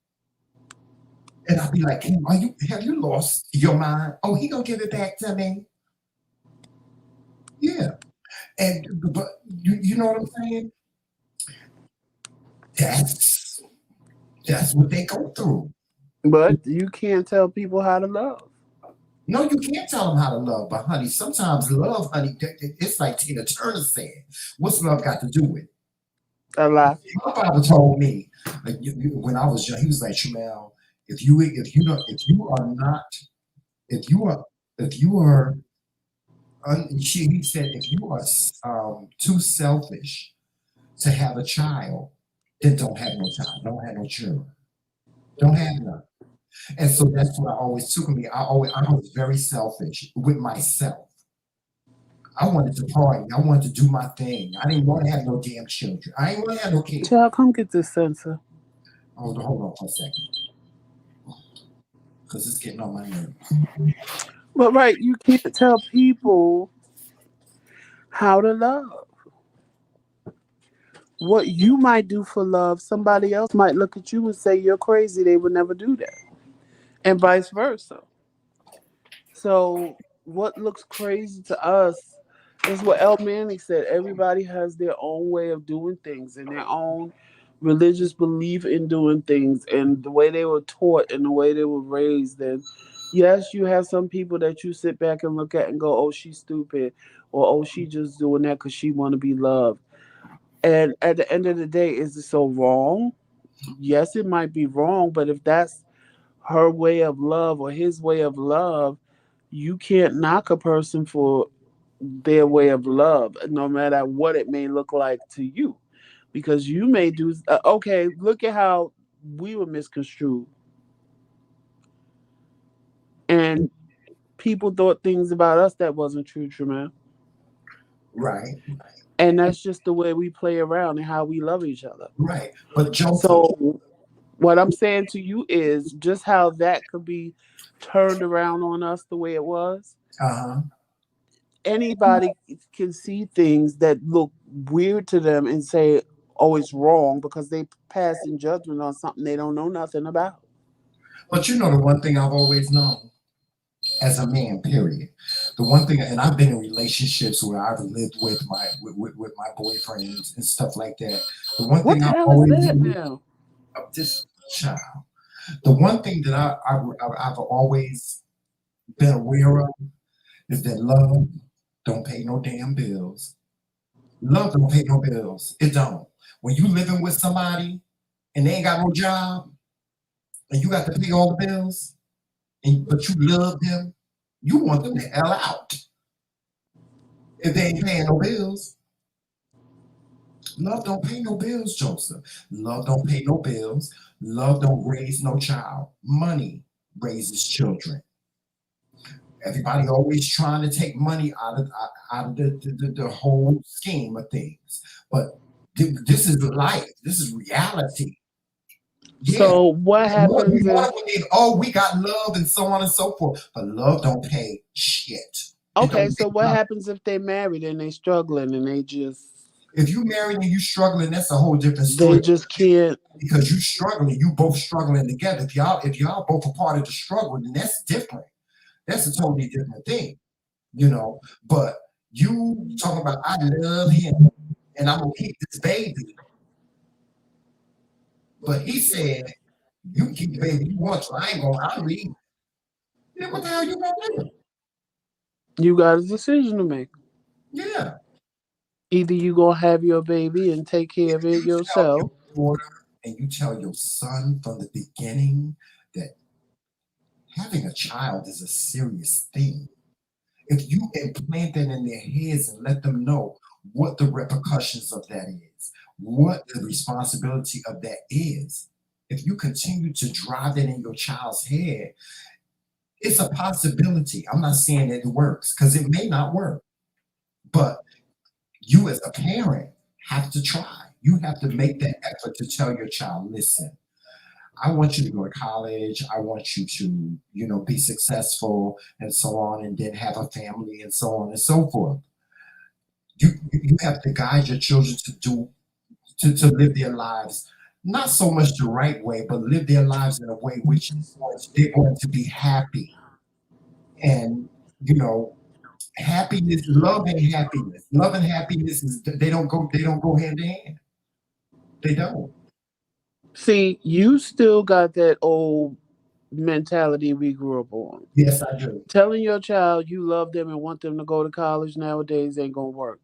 S1: And I'd be like, Kim, have you lost your mind? Oh, he gonna give it back to me. Yeah. But you know what I'm saying? That's that's what they go through.
S2: But you can't tell people how to love.
S1: No, you can't tell them how to love, but honey, sometimes love, honey, it's like Tina Turner said. What's love got to do with it?
S2: A lot.
S1: My father told me like, when I was young, he was like, Shamel, if you are if you are he said if you are too selfish to have a child, then don't have no child, don't have no children, don't have none. And so that's what I always took with me. I was very selfish with myself. I wanted to party. I wanted to do my thing. I didn't want to have no damn children. I didn't want to have no kids.
S2: Child, come get this sensor.
S1: Hold on for a second, because it's getting on my nerves.
S2: But right, you can't tell people how to love. What you might do for love, somebody else might look at you and say you're crazy. They would never do that. And vice versa. So what looks crazy to us is what El Manning said. Everybody has their own way of doing things and their own religious belief in doing things and the way they were taught and the way they were raised. And yes, you have some people that you sit back and look at and go, oh, she's stupid, or oh, she just doing that because she want to be loved. And at the end of the day, is it so wrong? Yes, it might be wrong, but if that's her way of love or his way of love, You can't knock a person for their way of love, no matter what it may look like to you, because you may do. Okay, look at how we were misconstrued, and people thought things about us that wasn't true, Tremaine.
S1: Right,
S2: And that's just the way we play around and how we love each other.
S1: right. But Joseph,
S2: So, what I'm saying to you is just how that could be turned around on us the way it was.
S1: uh-huh.
S2: Anybody can see things that look weird to them and say, oh, it's wrong because they passing judgment on something they don't know nothing about.
S1: But you know the one thing I've always known as a man, period. The one thing, and I've been in relationships where I've lived with with my boyfriends and stuff like that. The one
S2: What
S1: thing
S2: the
S1: I've
S2: hell is
S1: always
S2: that now?
S1: of this child, the one thing that I've always been aware of is that love don't pay no damn bills. Love don't pay no bills. It don't. When you living with somebody and they ain't got no job and you got to pay all the bills, but you love them, you want them the hell out. If they ain't paying no bills, love don't pay no bills, Joseph. Love don't pay no bills. Love don't raise no child. Money raises children. Everybody always trying to take money out of the whole scheme of things. But this is life. This is reality. Yeah.
S2: So what
S1: We
S2: happens if
S1: want to believe, oh, we got love and so on and so forth. But love don't pay shit. It
S2: okay,
S1: don't pay
S2: so what
S1: nothing.
S2: happens if they married and they struggling and
S1: If you married and you struggling, that's a whole different
S2: they
S1: story.
S2: just can't.
S1: Because you struggling, you both struggling together. If y'all both a part of the struggle, then that's different. That's a totally different thing, you know. But you talking about I love him and I'm gonna keep this baby. But he said, you can keep the baby you want, so I'm leaving. Yeah, what the hell you gonna do?
S2: You got a decision to make.
S1: Yeah.
S2: Either you gonna have your baby and take care of it
S1: You tell
S2: yourself.
S1: your daughter and you tell your son from the beginning that having a child is a serious thing. If you implant that in their heads and let them know what the repercussions of that is, what the responsibility of that is, if you continue to drive that in your child's head, it's a possibility. I'm not saying that it works because it may not work, but you as a parent have to try. You have to make that effort to tell your child, listen, I want you to go to college. I want you to, be successful and so on, and then have a family and so on and so forth. You have to guide your children to live their lives, not so much the right way, but live their lives in a way which they're going to be happy. And you know, happiness, love and happiness. Love and happiness is they don't go hand in hand. They don't.
S2: See, you still got that old mentality we grew up on.
S1: Yes, I do.
S2: Telling your child you love them and want them to go to college nowadays ain't gonna work.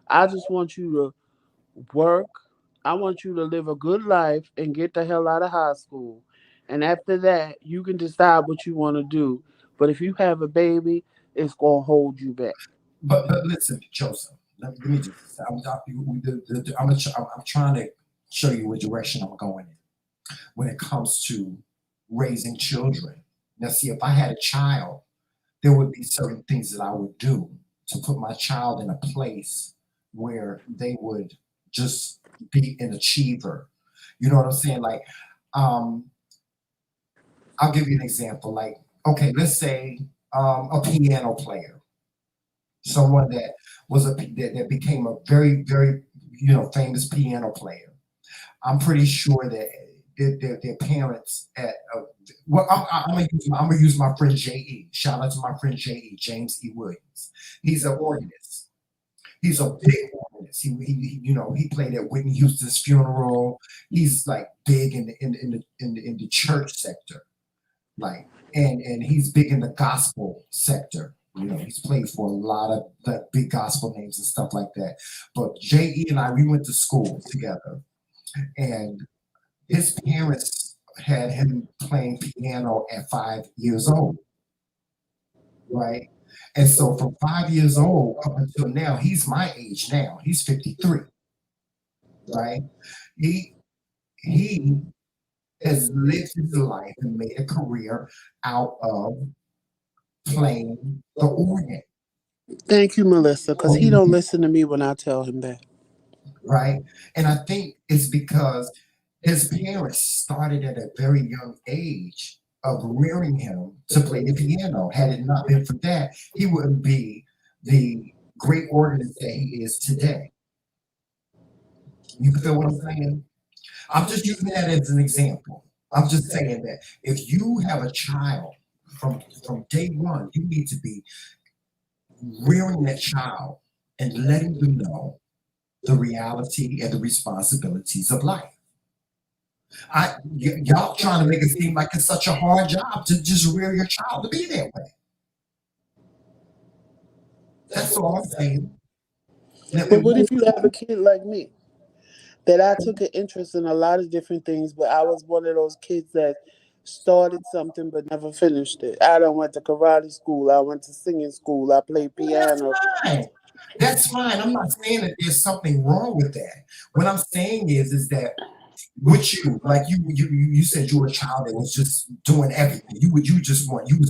S2: I just want you to work. I want you to live a good life and get the hell out of high school. And after that, you can decide what you want to do. But if you have a baby, it's gonna hold you back.
S1: But listen, Joseph. Let me just. I'm trying to show you what direction I'm going in when it comes to raising children. Now, see, if I had a child, there would be certain things that I would do to put my child in a place where they would just be an achiever. You know what I'm saying? Like, um, I'll give you an example. Like, okay, let's say a piano player, someone that that became a very, very, famous piano player. I'm pretty sure that their parents at well, I'm gonna use my friend J.E. Shout out to my friend J.E. James E. Williams. He's an organist. He's a big organist. He played at Whitney Houston's funeral. He's like big in the church sector, like, and he's big in the gospel sector. He's played for a lot of the big gospel names and stuff like that. But J.E. and I, we went to school together, and his parents had him playing piano at 5 years old. right? And so from 5 years old up until now, he's my age now. He's 53, right? He he has lived his life and made a career out of playing the organ,
S2: Thank you, Melissa, because he don't listen to me when I tell him that.
S1: right? And I think it's because his parents started at a very young age of rearing him to play the piano. Had it not been for that, he wouldn't be the great organist that he is today. You feel what I'm saying? I'm just using that as an example. I'm just saying that if you have a child from day one, you need to be rearing that child and letting them know the reality and the responsibilities of life. Y'all trying to make it seem like it's such a hard job to just rear your child to be that way. That's all I'm saying.
S2: But what if you have a kid like me? That I took an interest in a lot of different things, but I was one of those kids that started something but never finished it. I done went to karate school, I went to singing school, I played
S1: That's
S2: piano.
S1: fine. That's fine. I'm not saying that there's something wrong with that. What I'm saying is that with you, like you said you were a child that was just doing everything. You was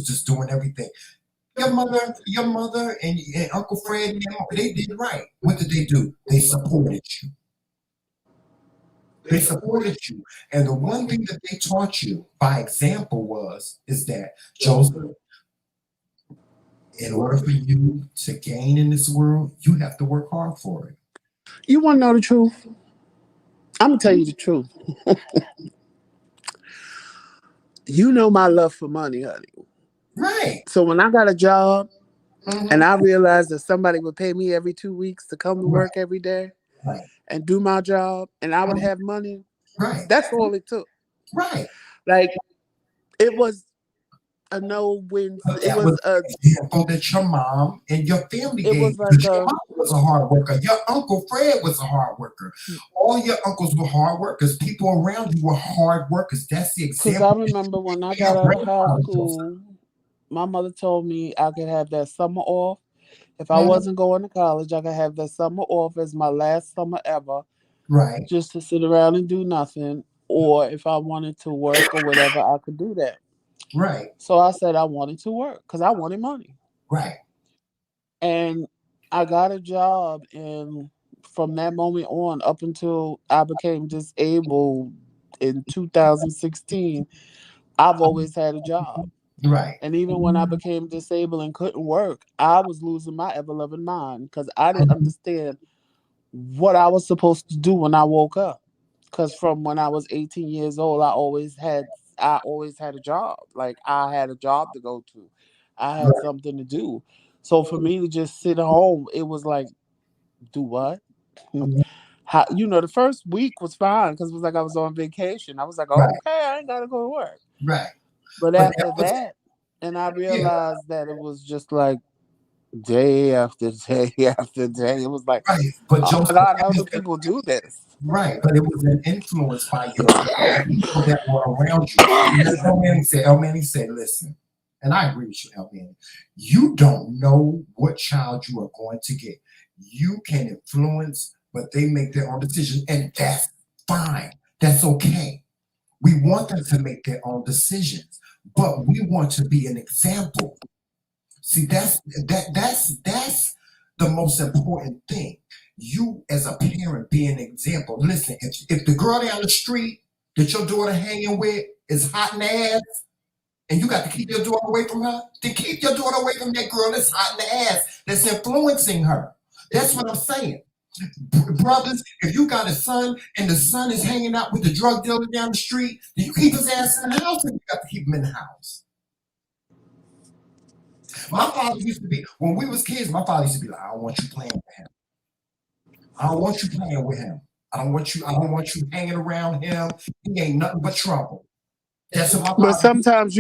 S1: just doing everything. Your mother and Uncle Fred and them, they did right. What did they do? They supported you. They supported you. And the one thing that they taught you by example is that Joseph, in order for you to gain in this world, you have to work hard for it.
S2: You want to know the truth? I'm going to tell you the truth. You know my love for money, honey.
S1: Right.
S2: So when I got a job
S1: Mhm.
S2: and I realized that somebody would pay me every 2 weeks to come to work every day
S1: Right.
S2: and do my job and I would have money,
S1: Right.
S2: that's all it took.
S1: Right.
S2: Like, it was a no win.
S1: But
S2: It
S1: that
S2: was
S1: was the example that your mom and your family
S2: it
S1: gave
S2: was
S1: you.
S2: like
S1: 'Cause your mom was a hard worker. Your Uncle Fred was a hard worker. All your uncles were hard workers. People around you were hard workers. That's the
S2: because
S1: example.
S2: I remember when I got
S1: Your
S2: out of high
S1: grandfather was.
S2: school, my mother told me I could have that summer off. If I
S1: Mhm.
S2: wasn't going to college, I could have that summer off as my last summer ever,
S1: Right.
S2: just to sit around and do nothing. Or if I wanted to work or whatever, I could do that.
S1: Right.
S2: So I said I wanted to work because I wanted money.
S1: Right.
S2: And I got a job, and from that moment on, up until I became disabled in 2016, I've always had a job.
S1: Right.
S2: And even when I became disabled and couldn't work, I was losing my ever loving mind because I didn't understand what I was supposed to do when I woke up. Because from when I was 18 years old, I always had a job. Like, I had a job to go to. I had
S1: Right.
S2: something to do. So for me to just sit at home, it was like, do what? How, the first week was fine because it was like I was on vacation. I was like,
S1: Right.
S2: okay, I ain't gotta go to work.
S1: Right.
S2: But
S1: But that
S2: after
S1: was
S2: that, and I
S1: yeah.
S2: realized that it was just like day after day after day. It was like,
S1: Right. But
S2: oh my
S1: Joseph,
S2: God,
S1: that
S2: how
S1: was
S2: do people do this?
S1: right. But it was an influence by the people that were around you. And as El Manny said, listen, and I agree with you, El Manny. You don't know what child you are going to get. You can influence, but they make their own decision, and that's fine. That's okay. We want them to make their own decisions, but we want to be an example. See, that's the most important thing. You as a parent be an example. Listen, if the girl down the street that your daughter hanging with is hot in the ass, and you got to keep your daughter away from her, then keep your daughter away from that girl that's hot in the ass, that's influencing her. That's what I'm saying. Brothers, if you got a son and the son is hanging out with the drug dealer down the street, then you keep his ass in the house, and you got to keep him in the house. My father used to be, when we was kids, my father used to be like, I don't want you playing with him. I don't want you playing with him. I don't want you hanging around him. He ain't nothing but trouble. That's what my
S2: But
S1: father.
S2: sometimes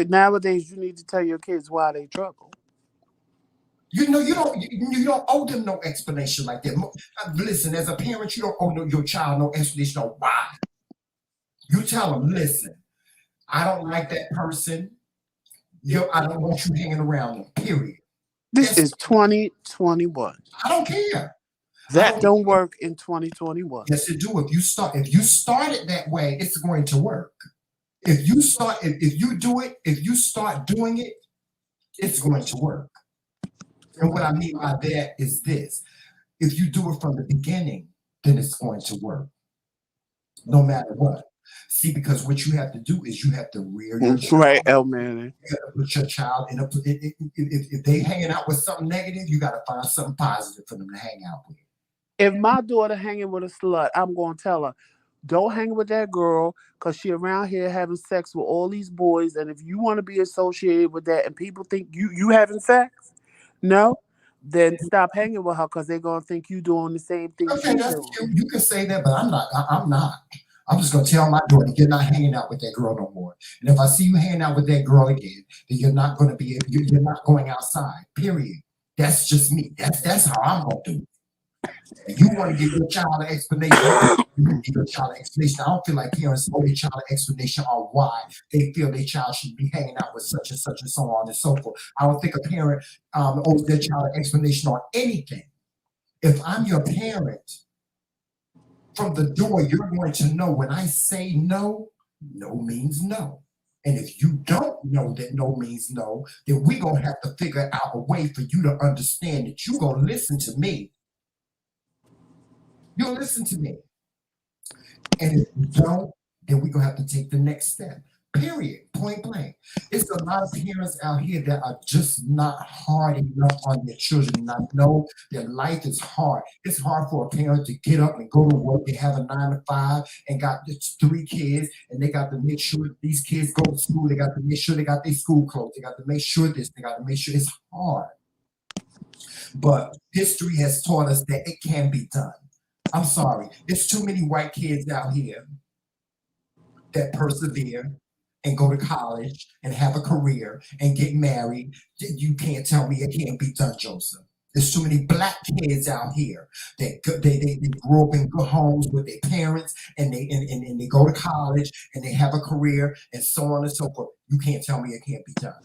S2: nowadays, you need to tell your kids why they trouble.
S1: You don't owe them no explanation like that. Listen, as a parent, you don't owe your child no explanation on why. You tell them, listen, I don't like that person. I don't want you hanging around them. Period.
S2: This is 2021.
S1: I don't care.
S2: That don't work in 2021.
S1: Yes, it do. If you start it that way, it's going to work. If you start doing it, it's going to work. And what I mean by that is this: if you do it from the beginning, then it's going to work, no matter what. See, because what you have to do is you have to rear your child.
S2: Right, El Manning.
S1: You got to put your child in if they hanging out with something negative, you got to find something positive for them to hang out with.
S2: If my daughter hanging with a slut, I'm going to tell her, don't hang with that girl because she around here having sex with all these boys. And if you want to be associated with that and people think you having sex, no, then stop hanging with her because they're going to think you doing the same thing
S1: Okay,
S2: she's
S1: that's
S2: doing.
S1: cute. You can say that, but I'm not. I'm not. I'm just going to tell my daughter, you're not hanging out with that girl no more. And if I see you hanging out with that girl again, then you're not going to be, you're not going outside, period. That's just me. That's how I'm going to do it. If you want to give your child an explanation, you can give your child an explanation. I don't feel like parents owe their child an explanation on why they feel their child should be hanging out with such and such and so on and so forth. I don't think a parent owes their child an explanation on anything. If I'm your parent, from the door, you're going to know when I say no, no means no. And if you don't know that no means no, then we're going to have to figure out a way for you to understand that you're going to listen to me. You'll listen to me. And if you don't, then we're going to have to take the next step. Period. Point blank. It's a lot of parents out here that are just not hard enough on their children. And I know their life is hard. It's hard for a parent to get up and go to work. They have a 9 to 5 and got 3 kids, and they got to make sure these kids go to school. They got to make sure they got their school clothes. They got to make sure this. They got to make sure it's hard. But history has taught us that it can be done. I'm sorry. There's too many white kids out here that persevere and go to college and have a career and get married. You can't tell me it can't be done, Joseph. There's too many black kids out here that they grew up in good homes with their parents and they go to college and they have a career and so on and so forth. You can't tell me it can't be done.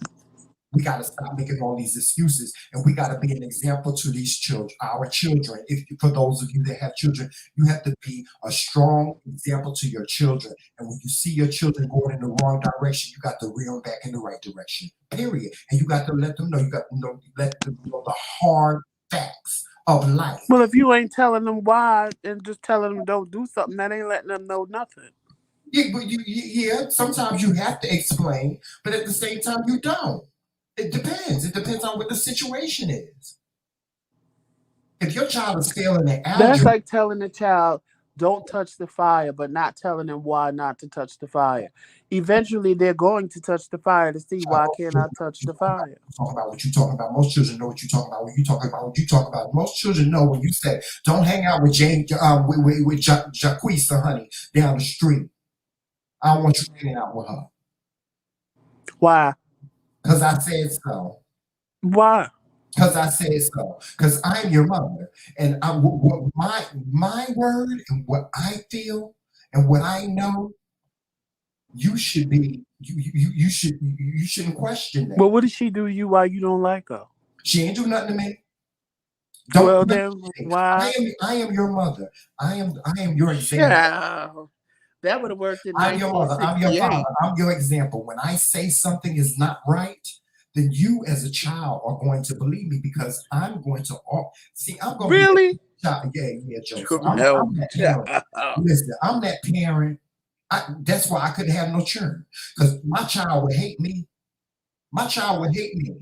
S1: We got to stop making all these excuses, and we got to be an example to these children, our children. For those of you that have children, you have to be a strong example to your children. And when you see your children going in the wrong direction, you got to reel them back in the right direction. Period. And you got to let them know. You got to let them know the hard facts of life.
S2: Well, if you ain't telling them why and just telling them don't do something, that ain't letting them know nothing.
S1: Yeah, sometimes you have to explain, but at the same time, you don't. It depends. It depends on what the situation is. If your child is failing at algebra,
S2: that's like telling the child, don't touch the fire, but not telling them why not to touch the fire. Eventually, they're going to touch the fire to see why can't I touch the fire.
S1: Talk about what you're talking about. Most children know what you're talking about when you talking about what you talk about. Most children know when you say, don't hang out with with Jaquisa, honey, down the street. I don't want you hanging out with her.
S2: Why?
S1: Because I said so.
S2: Why?
S1: Because I said so. Because I'm your mother, and my word and what I feel and what I know, you should be. You shouldn't question that.
S2: Well, what did she do to you? Why you don't like her?
S1: She ain't do nothing to me.
S2: Well, then why?
S1: I am your mother. I am your example.
S2: Yeah. That would have worked in
S1: I'm your mother. I'm your father. I'm your example. When I say something is not right, then you as a child are going to believe me because I'm going to see. I'm going
S2: really.
S1: Yeah, Joseph. I'm that parent. Listen, I'm that parent. That's why I couldn't have no children because my child would hate me. My child would hate me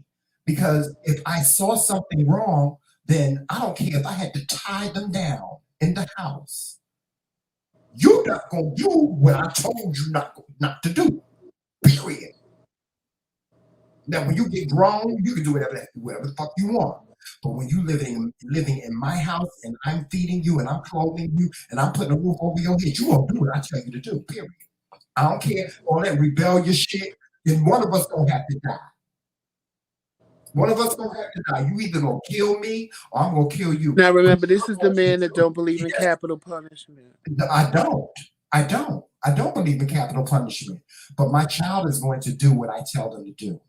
S1: because if I saw something wrong, then I don't care if I had to tie them down in the house. You're not going to do what I told you not to do, period. Now, when you get grown, you can do whatever the fuck you want. But when you living in my house and I'm feeding you and I'm clothing you and I'm putting a roof over your head, you won't do what I tell you to do, period. I don't care all that rebellious shit. Then one of us going to have to die. One of us gonna have to die. You either gonna kill me or I'm gonna kill you.
S2: Now remember, this is the man that don't believe in capital punishment.
S1: I don't believe in capital punishment. But my child is going to do what I tell them to do.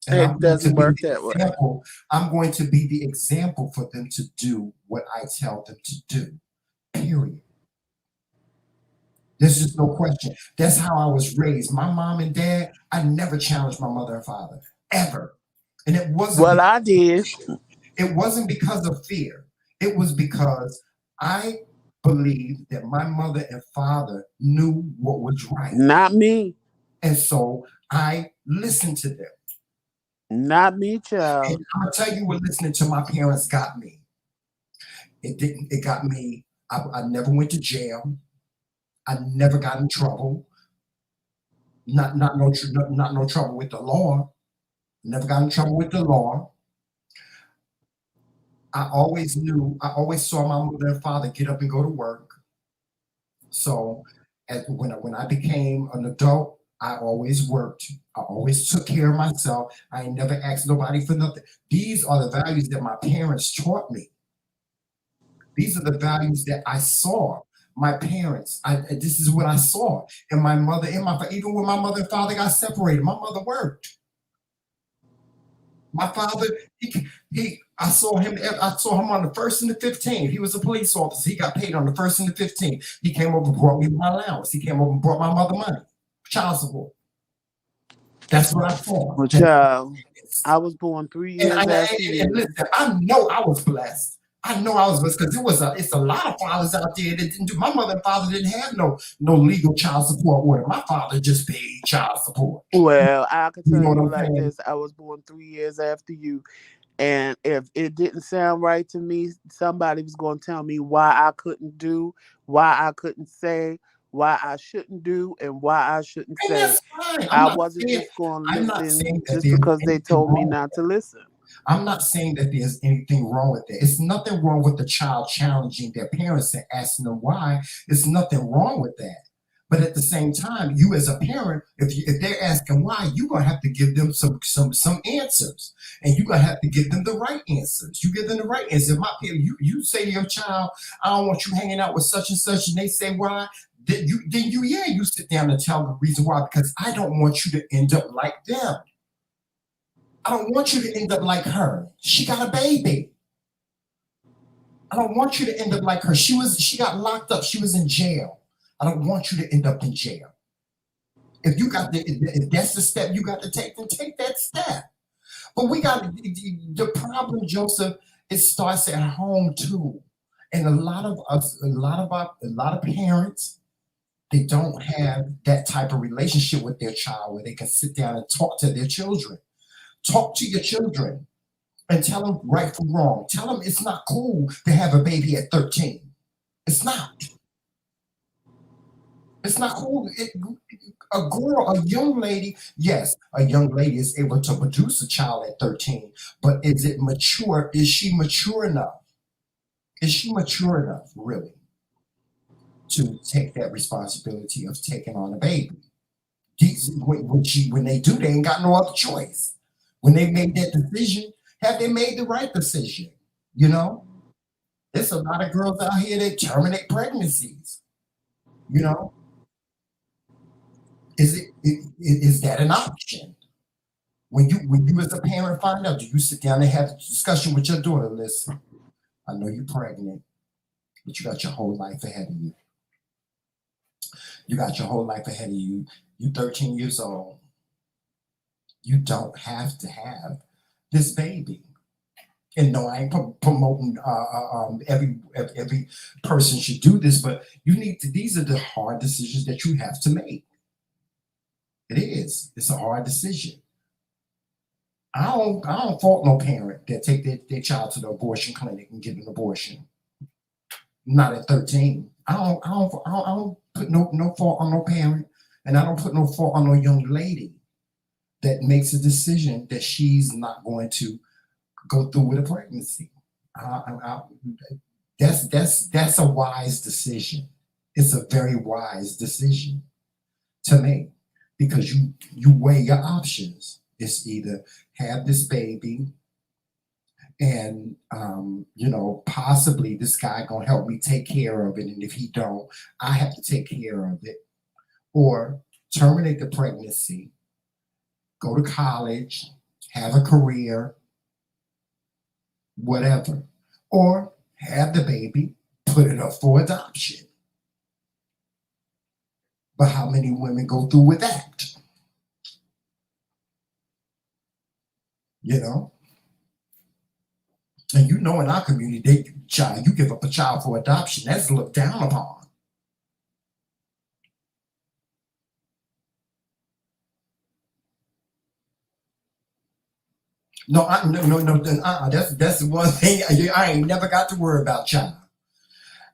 S1: And
S2: It
S1: I'm going to
S2: doesn't
S1: be
S2: work
S1: the
S2: that way.
S1: example. I'm going to be the example for them to do what I tell them to do. Period. There's just no question. That's how I was raised. My mom and dad, I never challenged my mother and father ever. And
S2: Well, I did.
S1: it wasn't because of fear. It was because I believed that my mother and father knew what was right.
S2: Not me.
S1: And so I listened to them.
S2: Not me,
S1: And
S2: child.
S1: I'm gonna tell you what listening to my parents got me. It got me. I never went to jail. I never got in trouble. Not no trouble with the law. Never got in trouble with the law. I always knew. I always saw my mother and father get up and go to work. So, when I became an adult, I always worked. I always took care of myself. I ain't never asked nobody for nothing. These are the values that my parents taught me. These are the values that I saw. My parents, this is what I saw. And my mother and even when my mother and father got separated, my mother worked. My father, I saw him. I saw him on the 1st and the 15th. He was a police officer. He got paid on the 1st and the 15th. He came over and brought me my allowance. He came over and brought my mother money, child support. That's what I saw.
S2: Well, child, I was born 3 years after
S1: And
S2: you.
S1: listen, I know I was blessed. I know I was blessed because it's a lot of fathers out there that didn't do. My mother and father didn't have no legal child support order. My father just paid child support.
S2: Well, I can
S1: You
S2: tell
S1: know what
S2: you
S1: I'm
S2: like
S1: saying?
S2: this. I was born 3 years after you. And if it didn't sound right to me, somebody was going to tell me why I couldn't do, why I couldn't say, why I shouldn't do, and why I shouldn't
S1: And
S2: say.
S1: that's fine.
S2: I wasn't just going to
S1: I'm not
S2: listen
S1: saying that
S2: just
S1: there's
S2: because they
S1: anything
S2: told me
S1: wrong.
S2: not to listen.
S1: I'm not saying that there's anything wrong with it. It's nothing wrong with the child challenging their parents and asking them why. There's nothing wrong with that. But at the same time, you as a parent, if they're asking why, you're gonna have to give them some answers, and you're gonna have to give them the right answers. You give them the right answers. My parent, you say to your child, "I don't want you hanging out with such and such," and they say why. Then you sit down and tell them the reason why, because I don't want you to end up like them. I don't want you to end up like her. She got a baby. I don't want you to end up like her. She got locked up. She was in jail. I don't want you to end up in jail. If that's the step you got to take, then take that step. But we got the problem, Joseph. It starts at home too, and a lot of parents, they don't have that type of relationship with their child where they can sit down and talk to their children. Talk to your children and tell them right from wrong. Tell them it's not cool to have a baby at 13. It's not. It's not cool. A young lady, yes, a young lady is able to produce a child at 13, but is it mature? Is she mature enough? Is she mature enough, really, to take that responsibility of taking on a baby? When they do, they ain't got no other choice. When they made that decision, have they made the right decision? You know, there's a lot of girls out here that terminate pregnancies. You know, is that an option? When you as a parent find out, do you sit down and have a discussion with your daughter? Listen, I know you're pregnant, but you got your whole life ahead of you. You got your whole life ahead of you. You're 13 years old. You don't have to have this baby. And no, I ain't promoting every person should do this, but you need to. These are the hard decisions that you have to make. It is. It's a hard decision. I don't fault no parent that take their child to the abortion clinic and get an abortion. Not at 13. I don't put no fault on no parent, and I don't put no fault on no young lady that makes a decision that she's not going to go through with a pregnancy. That's a wise decision. It's a very wise decision to make because you weigh your options. It's either have this baby and possibly this guy gonna help me take care of it, and if he don't, I have to take care of it, or terminate the pregnancy, go to college, have a career, whatever, or have the baby, put it up for adoption. But how many women go through with that? You know? And you know, in our community, you give up a child for adoption, that's looked down upon. No, that's one thing I ain't never got to worry about, child.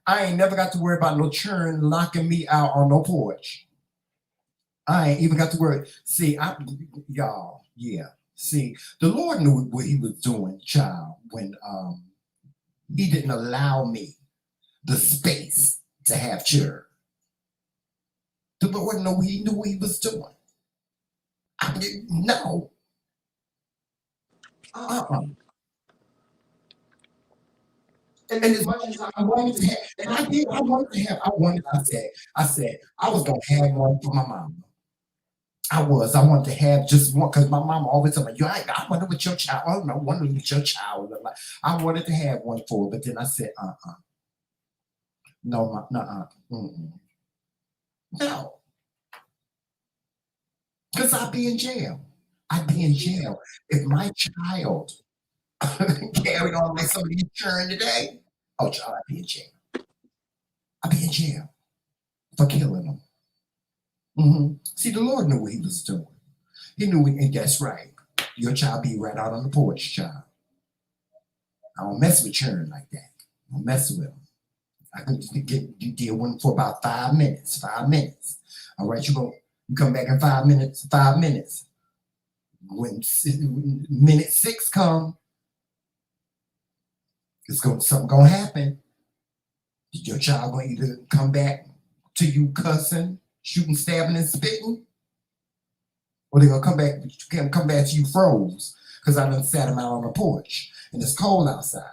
S1: I ain't never got to worry about no children locking me out on no porch. I ain't even got to worry. See, y'all, yeah. See, the Lord knew what he was doing, child, when he didn't allow me the space to have children. The Lord he knew what he was doing. I didn't know. And as much as I wanted to have, and I did, I said, I was gonna have one for my mama. I wanted to have just one because my mama always told me, I wonder what your child, I don't know, wondering what your child look like. I wanted to have one for her, but then I said, no, no. Because I'd be in jail. I'd be in jail if my child carried on like somebody churned today. Oh, child, I'd be in jail. I'd be in jail for killing them. See, the Lord knew what he was doing. He knew, and that's right. Your child be right out on the porch, child. I don't mess with children like that. I don't mess with them. I can you deal with them for about 5 minutes. 5 minutes. All right, you come back in 5 minutes. 5 minutes. When minute 6 come, something gonna happen. Your child gonna either come back to you cussing, shooting, stabbing, and spitting, or they're gonna come back to you froze because I done sat them out on the porch and it's cold outside.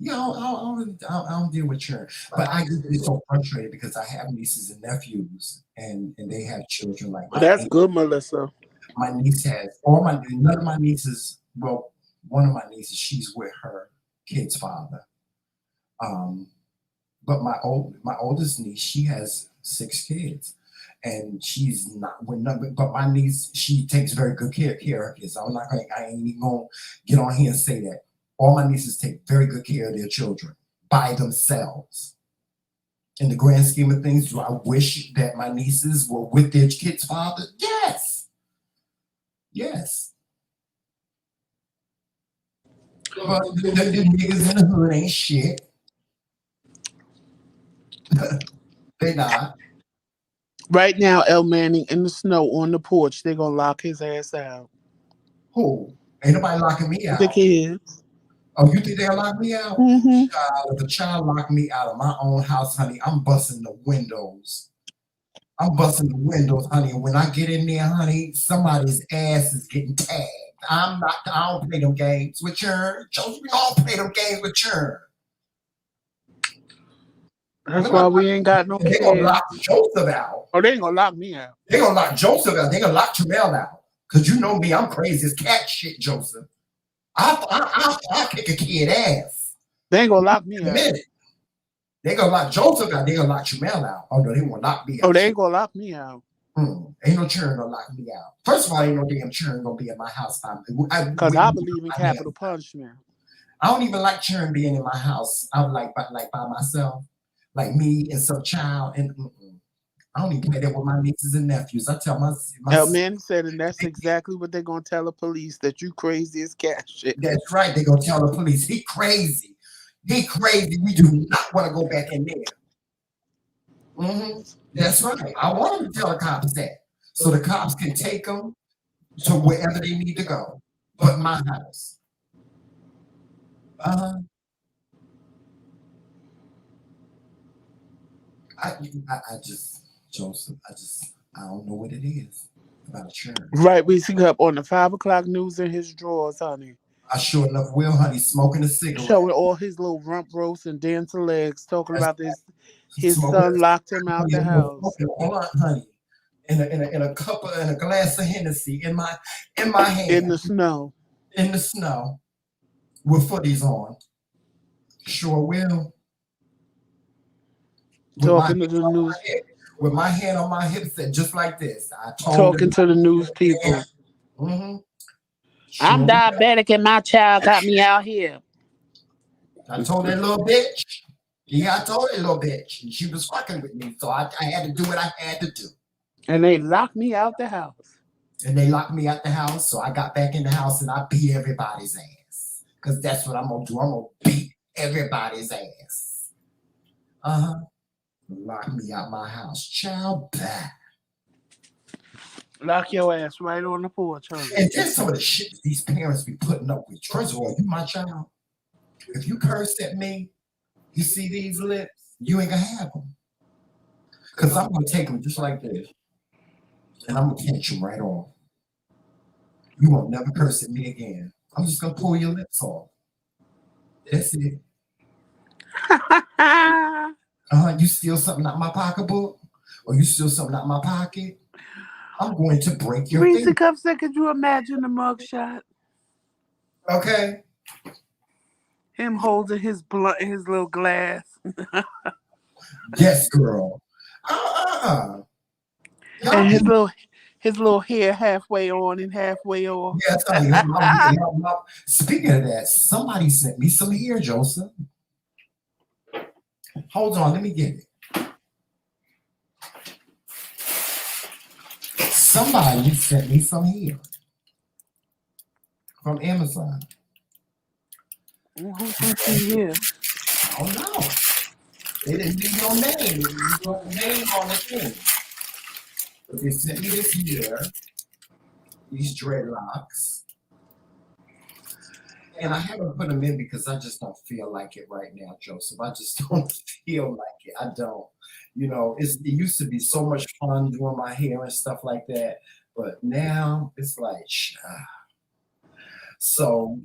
S1: Yeah, I don't deal with children, but I get so frustrated because I have nieces and nephews, and they have children like
S2: that. That's good, Melissa.
S1: My niece has none of my nieces. Well, one of my nieces, she's with her kid's father. But my oldest niece, she has 6 kids, and she's not with none. But my niece, she takes very good care of her kids. I ain't even gonna get on here and say that. All my nieces take very good care of their children by themselves. In the grand scheme of things, do I wish that my nieces were with their kid's father? Yes. Yes. But the niggas in the hood ain't shit. They not.
S2: Right now, El Manning in the snow on the porch, they're gonna lock his ass out.
S1: Who? Ain't nobody locking me out.
S2: The kids.
S1: Oh, you think they'll lock me out? If a child locked me out of my own house, honey, I'm busting the windows. Honey. And when I get in there, honey, somebody's ass is getting tagged. I don't play them games with churn. We all play them games with churn.
S2: That's why we ain't got no kids.
S1: They're gonna lock Joseph out.
S2: Oh, they ain't gonna lock me out.
S1: They're gonna lock Joseph out. They're gonna lock Terrell out. Because you know me, I'm crazy as cat shit, Joseph. I'll kick a kid ass.
S2: They ain't gonna lock me out.
S1: They gonna lock Joseph out. They gonna lock Jamel out. Oh no, they won't lock me out.
S2: Oh, they ain't gonna lock me out.
S1: Ain't no children gonna lock me out. First of all, ain't no damn children gonna be in my house.
S2: Because I believe in capital punishment.
S1: I don't even like children being in my house. I'm like by myself, like me and some child. And I don't even play that with my nieces and nephews. I tell my
S2: man said, and that's exactly what they're gonna tell the police, that you crazy as cat shit.
S1: That's right. They're gonna tell the police he crazy. He crazy. We do not want to go back in there. That's right. I want them to tell the cops that, so the cops can take them to wherever they need to go, but my house. Joseph, I don't know what it is about church.
S2: Right, we see up on the 5 o'clock news in his drawers, honey.
S1: I sure enough will, honey, smoking a cigarette.
S2: Showing all his little rump roasts and dancing legs, talking about this. His son locked him out the house.
S1: Hold on, honey. in a cup of, in a glass of Hennessy in my hand
S2: In the snow.
S1: in the snow with footies on. Sure will.
S2: Talking to the news.
S1: With my hand on my hip, said just like this. I told
S2: Talking to the news people.
S1: Mm-hmm.
S2: I'm diabetic and my child got me out here.
S1: I told that little bitch. Yeah, I told that little bitch. And she was fucking with me. So I had to do what I had to do.
S2: And they locked me out the house.
S1: And they locked me out the house. So I got back in the house and I beat everybody's ass. Because that's what I'm going to do. I'm going to beat everybody's ass. Uh-huh. Lock me out my house. Child, bad.
S2: Lock your ass right on the porch, honey.
S1: And that's some of the shit that these parents be putting up with. First of all, you my child. If you curse at me, you see these lips, you ain't gonna have them. Because I'm gonna take them just like this. And I'm gonna pinch them right off. You won't never curse at me again. I'm just gonna pull your lips off. That's it. You steal something out my pocketbook? Or you steal something out my pocket? I'm going to break your
S2: Reese
S1: thing.
S2: Cup said, could you imagine the mugshot?
S1: Okay.
S2: Him holding his blunt, his little glass.
S1: Yes, girl.
S2: And his little hair halfway on and halfway off.
S1: Yes, speaking of that, somebody sent me some hair, Joseph. Hold on, let me get it. Somebody sent me some hair from Amazon.
S2: Who sent you here?
S1: I don't know. They didn't leave your name. They didn't leave your name on the thing. But they sent me this hair, these dreadlocks. And I haven't put them in because I just don't feel like it right now, Joseph. I just don't feel like it. I don't. You know, it used to be so much fun doing my hair and stuff like that. But now it's like, So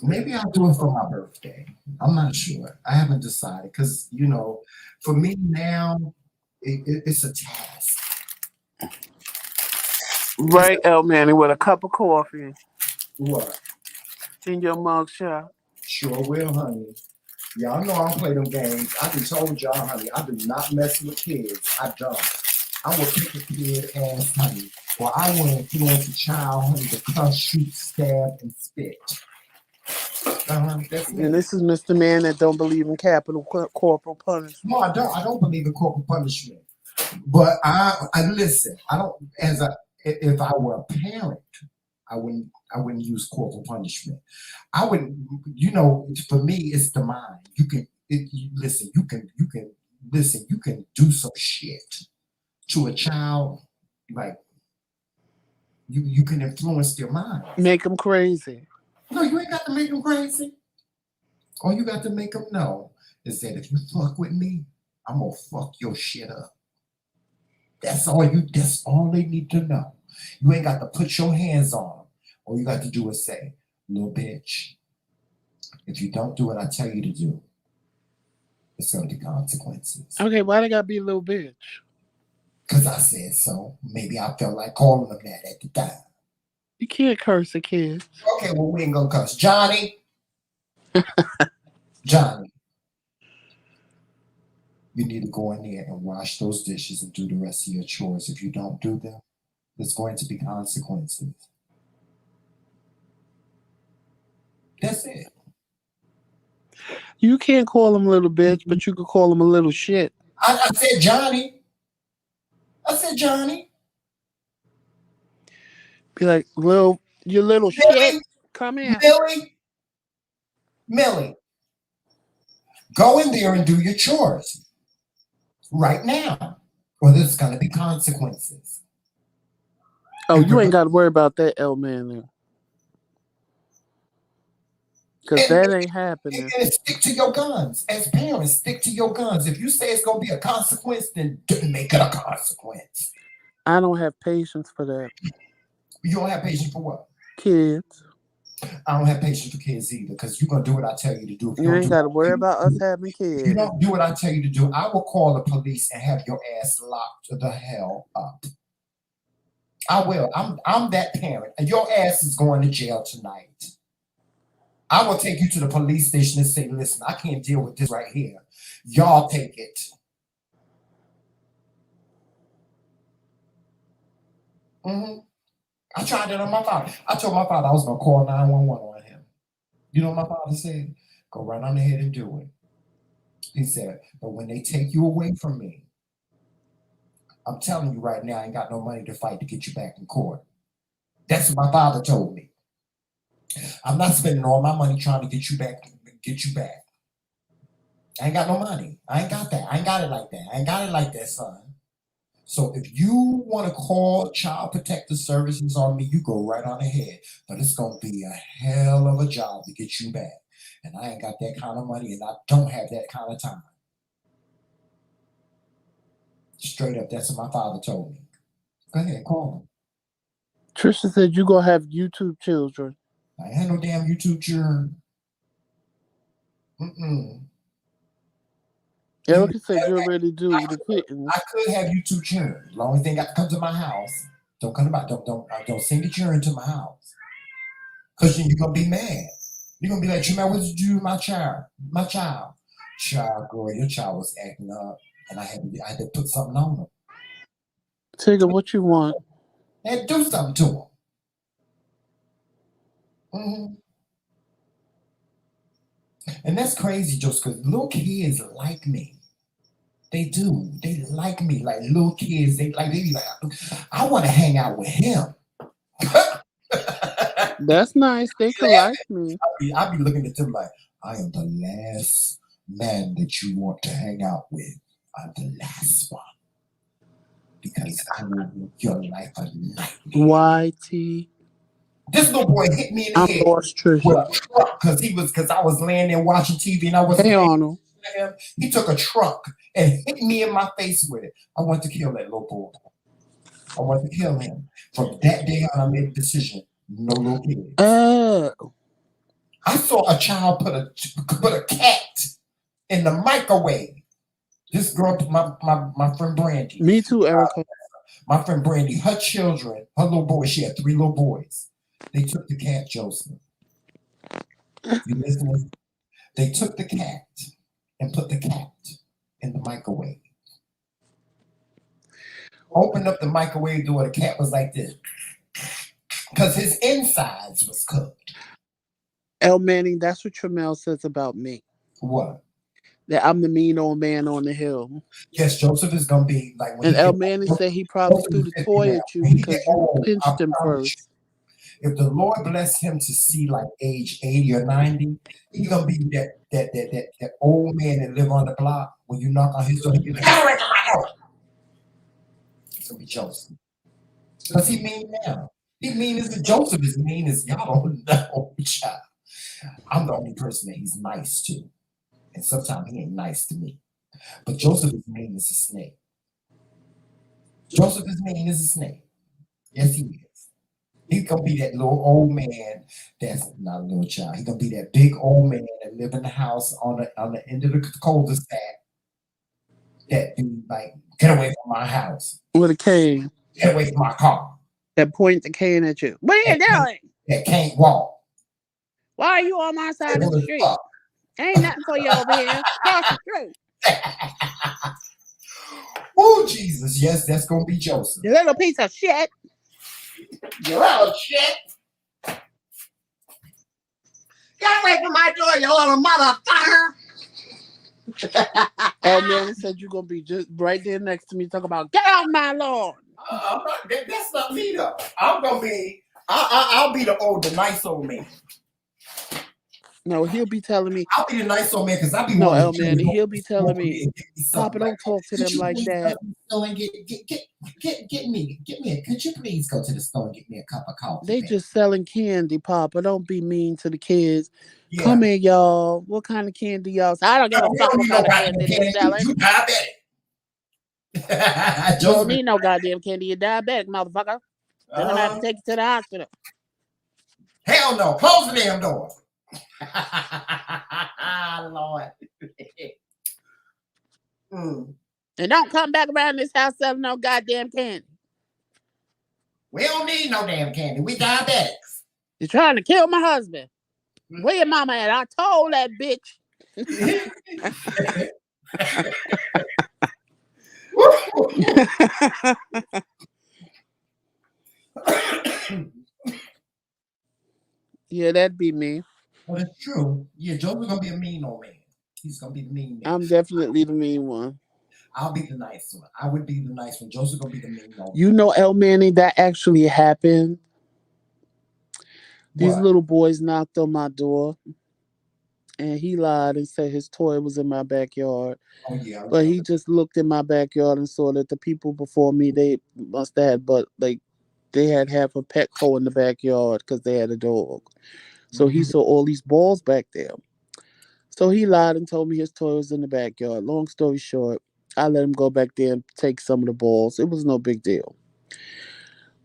S1: maybe I'll do it for my birthday. I'm not sure. I haven't decided because, you know, for me now, it's a task.
S2: Right, El Manny, with a cup of coffee.
S1: What?
S2: In your mugshot.
S1: Sure will, honey. Y'all know I don't play them games. I done told y'all, honey, I do not mess with kids. I don't. I will pick a kid ass, honey. Or I will influence a child, honey, to cuss, shoot, stab, and spit. That's
S2: and this is Mr. Man that don't believe in corporal punishment.
S1: No, I don't. I don't believe in corporal punishment. But I listen. I don't. If I were a parent, I wouldn't use corporal punishment. I wouldn't. You know, for me, it's the mind. You can listen. You can listen. You can do some shit to a child, like you can influence their mind.
S2: Make them crazy.
S1: No, you ain't got to make them crazy. All you got to make them know is that if you fuck with me, I'm gonna fuck your shit up. That's all they need to know. You ain't got to put your hands on them. All you got to do is say, little bitch, if you don't do what I tell you to do, it's gonna be consequences.
S2: Okay, why they gotta be a little bitch?
S1: Because I said so. Maybe I felt like calling them that at the time.
S2: You can't curse a kid.
S1: Okay, well, we ain't gonna cuss. Johnny. Johnny. You need to go in there and wash those dishes and do the rest of your chores. If you don't do them, there's going to be consequences. That's it.
S2: You can't call him a little bitch, but you could call him a little shit.
S1: I said Johnny. I said Johnny.
S2: Be like, you little shit. Come here.
S1: Millie. Go in there and do your chores. Right now. Or there's going to be consequences.
S2: Oh, you ain't got to worry about that, El Man. Because that ain't happening.
S1: And stick to your guns. As parents, stick to your guns. If you say it's going to be a consequence, then make it a consequence.
S2: I don't have patience for that.
S1: You don't have patience for what?
S2: Kids.
S1: I don't have patience for kids either, because you're gonna do what I tell you to do. If you
S2: You
S1: don't
S2: ain't
S1: do
S2: got to
S1: what
S2: worry
S1: I
S2: about
S1: tell you
S2: us
S1: to do,
S2: having
S1: if you
S2: kids.
S1: don't do what I tell you to do, I will call the police and have your ass locked the hell up. I will. I'm that parent, and your ass is going to jail tonight. I will take you to the police station and say, listen, I can't deal with this right here. Y'all take it. I tried that on my father. I told my father I was going to call 911 on him. You know what my father said? Go right on ahead and do it. He said, but when they take you away from me, I'm telling you right now, I ain't got no money to fight to get you back in court. That's what my father told me. I'm not spending all my money trying to get you back. I ain't got no money. I ain't got that. I ain't got it like that. I ain't got it like that, son. So if you want to call Child Protective Services on me, you go right on ahead. But it's going to be a hell of a job to get you back. And I ain't got that kind of money, and I don't have that kind of time. Straight up, that's what my father told me. Go ahead, call him.
S2: Trisha said you gonna have YouTube children.
S1: I ain't had no damn YouTube children.
S2: Erica said you already do the kittens.
S1: I could have YouTube children. As long as they got to come to my house. Don't come to my don't send the children to my house. Because you're gonna be mad. You're gonna be like, Tremaine, what did you do to my child? My child. Child, girl, your child was acting up, and I had to put something on them.
S2: Tigger, what you want?
S1: I had to do something to them. And that's crazy, just because little kids like me. They do. They like me, like little kids. They be like, I want to hang out with him.
S2: That's nice. They can like me.
S1: I be looking at them like, I am the last man that you want to hang out with. I'm the last one. Because I will make your life a nightmare.
S2: YT.
S1: This little boy hit me in the head
S2: lost, Trisha.
S1: with a truck because I was laying there watching TV and I was
S2: Arnold.
S1: Him. He took a truck and hit me in my face with it. I want to kill that little boy. I want to kill him. From that day on, I made a decision. No little kids. I saw a child put a cat in the microwave. This girl, my friend Brandy.
S2: Me too, Erica.
S1: My friend Brandy, her children, her little boys, she had 3 little boys. They took the cat, Joseph. You listening? They took the cat and put the cat in the microwave. Opened up the microwave door, the cat was like this. Because his insides was cooked.
S2: El Manning, that's what Tremel says about me.
S1: What?
S2: That I'm the mean old man on the hill.
S1: Yes, Joseph is going to be like...
S2: And El Manning said he probably threw the toy at you because you pinched him first.
S1: If the Lord bless him to see like age 80 or 90, he's going to be that old man that live on the block. When you knock on his door, he'll be like, get away from my door. It's going to be Joseph. Because he mean now. He mean as Joseph is mean as y'all don't know, child. I'm the only person that he's nice to. And sometimes he ain't nice to me. But Joseph is mean as a snake. Joseph is mean as a snake. Yes, he is. He's going to be that little old man that's not a little child. He's going to be that big old man that live in the house on the end of the cul-de-sac that be like, get away from my house.
S2: With a cane.
S1: Get away from my car.
S2: That points the cane at you. What are you doing?
S1: That can't walk.
S2: Why are you on my side of the street? Ain't nothing for you over here. Cross the street.
S1: Oh, Jesus. Yes, that's going to be Joseph.
S2: You little piece of shit.
S1: You little shit. Get away from my door, you little motherfucker.
S2: El Man said you're going to be just right there next to me talking about, get off my lawn.
S1: That's not me, though. I'm going to be, I'll be the nice old man.
S2: No, he'll be telling me.
S1: I'll be the nice old man because I'll be
S2: no, El Man. He'll be telling me, Papa, don't talk to them like that.
S1: Get me. Could you please go to the store and get me a cup of coffee?
S2: They just selling candy, Papa. Don't be mean to the kids. Yeah. Come here, y'all. What kind of candy y'all? I don't give a fuck what kind of candy they're selling.
S1: You diabetic.
S2: You don't need no goddamn candy. You're diabetic, motherfucker. They're gonna have to take you to the hospital.
S1: Hell no. Close the damn door. Lord.
S2: And don't come back around this house selling no goddamn candy.
S1: We don't need no damn candy. We diabetics.
S2: You're trying to kill my husband. Where your mama at? I told that bitch. Yeah, that'd be me.
S1: Well, it's true. Yeah, Joe's gonna be a mean old man. He's gonna be the mean man.
S2: I'm definitely the mean one.
S1: I'll be the nice one. I would be the nice one. Joe's gonna be the mean old man.
S2: You know, El Manny, that actually happened. These little boys knocked on my door, and he lied and said his toy was in my backyard.
S1: Oh yeah.
S2: But he just looked in my backyard and saw that the people before me, they must have had, but like they had half a Petco in the backyard because they had a dog. So he saw all these balls back there. So he lied and told me his toy was in the backyard. Long story short, I let him go back there and take some of the balls. It was no big deal.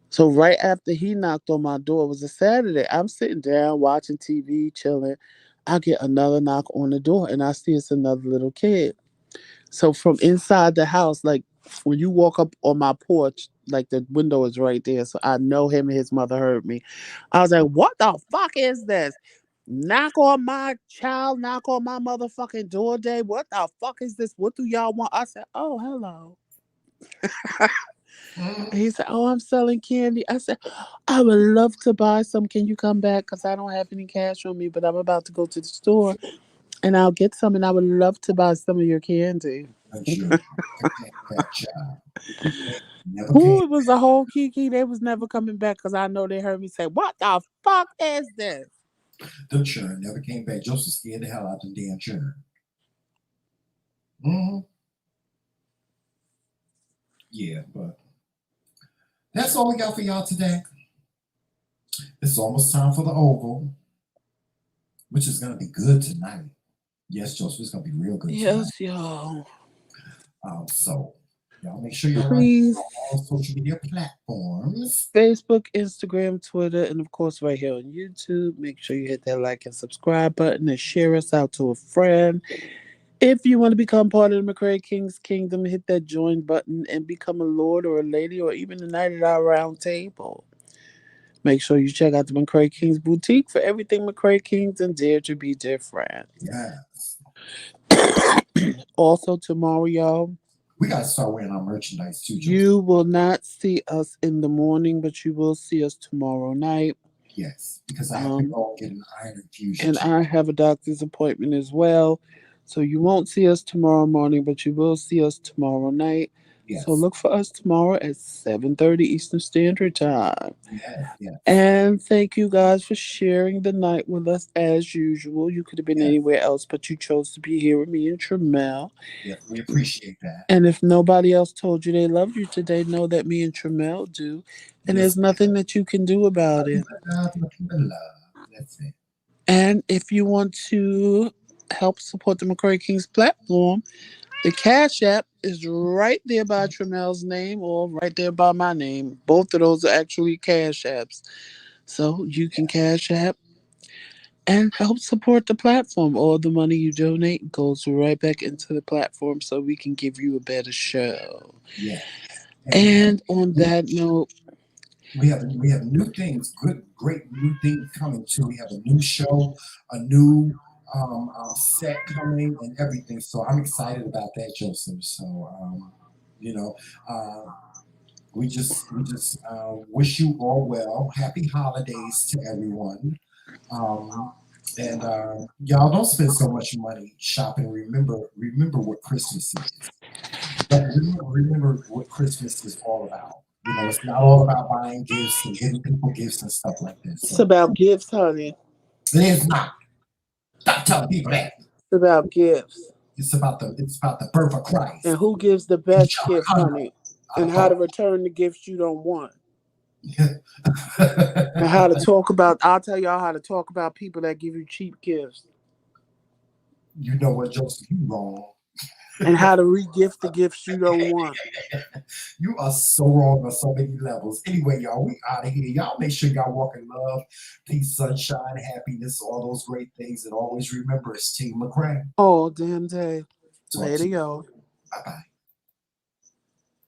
S2: So right after he knocked on my door, it was a Saturday. I'm sitting down watching TV, chilling. I get another knock on the door, and I see it's another little kid. So from inside the house, like when you walk up on my porch, like the window is right there. So I know him and his mother heard me. I was like, what the fuck is this? Knock on my child, knock on my motherfucking door day. What the fuck is this? What do y'all want? I said, oh, hello. He said, oh, I'm selling candy. I said, I would love to buy some. Can you come back? Because I don't have any cash on me, but I'm about to go to the store and I'll get some, and I would love to buy some of your candy. Ooh, it was a whole kiki. They was never coming back because I know they heard me say, what the fuck is this?
S1: The churn never came back. Joseph scared the hell out of the damn churn. Yeah, but that's all we got for y'all today. It's almost time for the Oval, which is going to be good tonight. Yes, Joseph, it's going to be real good
S2: Yes,
S1: tonight.
S2: y'all.
S1: So, y'all make sure y'all
S2: Please.
S1: on all social media platforms.
S2: Facebook, Instagram, Twitter, and of course right here on YouTube. Make sure you hit that like and subscribe button and share us out to a friend. If you want to become part of the McCray-Kingz Kingdom, hit that join button and become a lord or a lady or even a knight at our round table. Make sure you check out the McCray-Kingz Boutique for everything McCray-Kingz and dare to be different.
S1: Yes.
S2: Also tomorrow, y'all,
S1: we got to start wearing our merchandise too, Joseph.
S2: You will not see us in the morning, but you will see us tomorrow night.
S1: Yes, because I have to go get an iron infusion.
S2: And I have a doctor's appointment as well. So you won't see us tomorrow morning, but you will see us tomorrow night. Yes. So look for us tomorrow at 7:30 Eastern Standard Time.
S1: Yes.
S2: And thank you guys for sharing the night with us as usual. You could have been anywhere else, but you chose to be here with me and Tramel.
S1: Yes, we appreciate that.
S2: And if nobody else told you they love you today, know that me and Tramel do. And there's nothing that you can do about it.
S1: That's it.
S2: And if you want to help support the McCray-Kingz platform, the Cash App is right there by Tramel's name or right there by my name. Both of those are actually Cash Apps. So you can Cash App and help support the platform. All the money you donate goes right back into the platform so we can give you a better show.
S1: Yeah.
S2: And on that note,
S1: we have new things, great new things coming too. We have a new show, a new set coming, and everything. So I'm excited about that, Joseph. So we just wish you all well. Happy holidays to everyone. And y'all don't spend so much money shopping. Remember what Christmas is. But remember what Christmas is all about. It's not all about buying gifts and giving people gifts and stuff like this.
S2: It's about gifts, honey.
S1: It is not. Stop telling people that.
S2: It's about gifts.
S1: It's about the birth of Christ.
S2: And who gives the best gift, honey? And how to return the gifts you don't want. And how to talk about, I'll tell y'all how to talk about people that give you cheap gifts.
S1: You know what, Joseph, you wrong.
S2: and how to re-gift the gifts you don't want.
S1: You are so wrong on so many levels. Anyway, y'all, we out of here. Y'all make sure y'all walk in love, peace, sunshine, happiness, all those great things. And always remember, it's Team McCray.
S2: All damn day.
S1: Talk
S2: Later,
S1: to you.
S2: y'all.
S1: Bye-bye.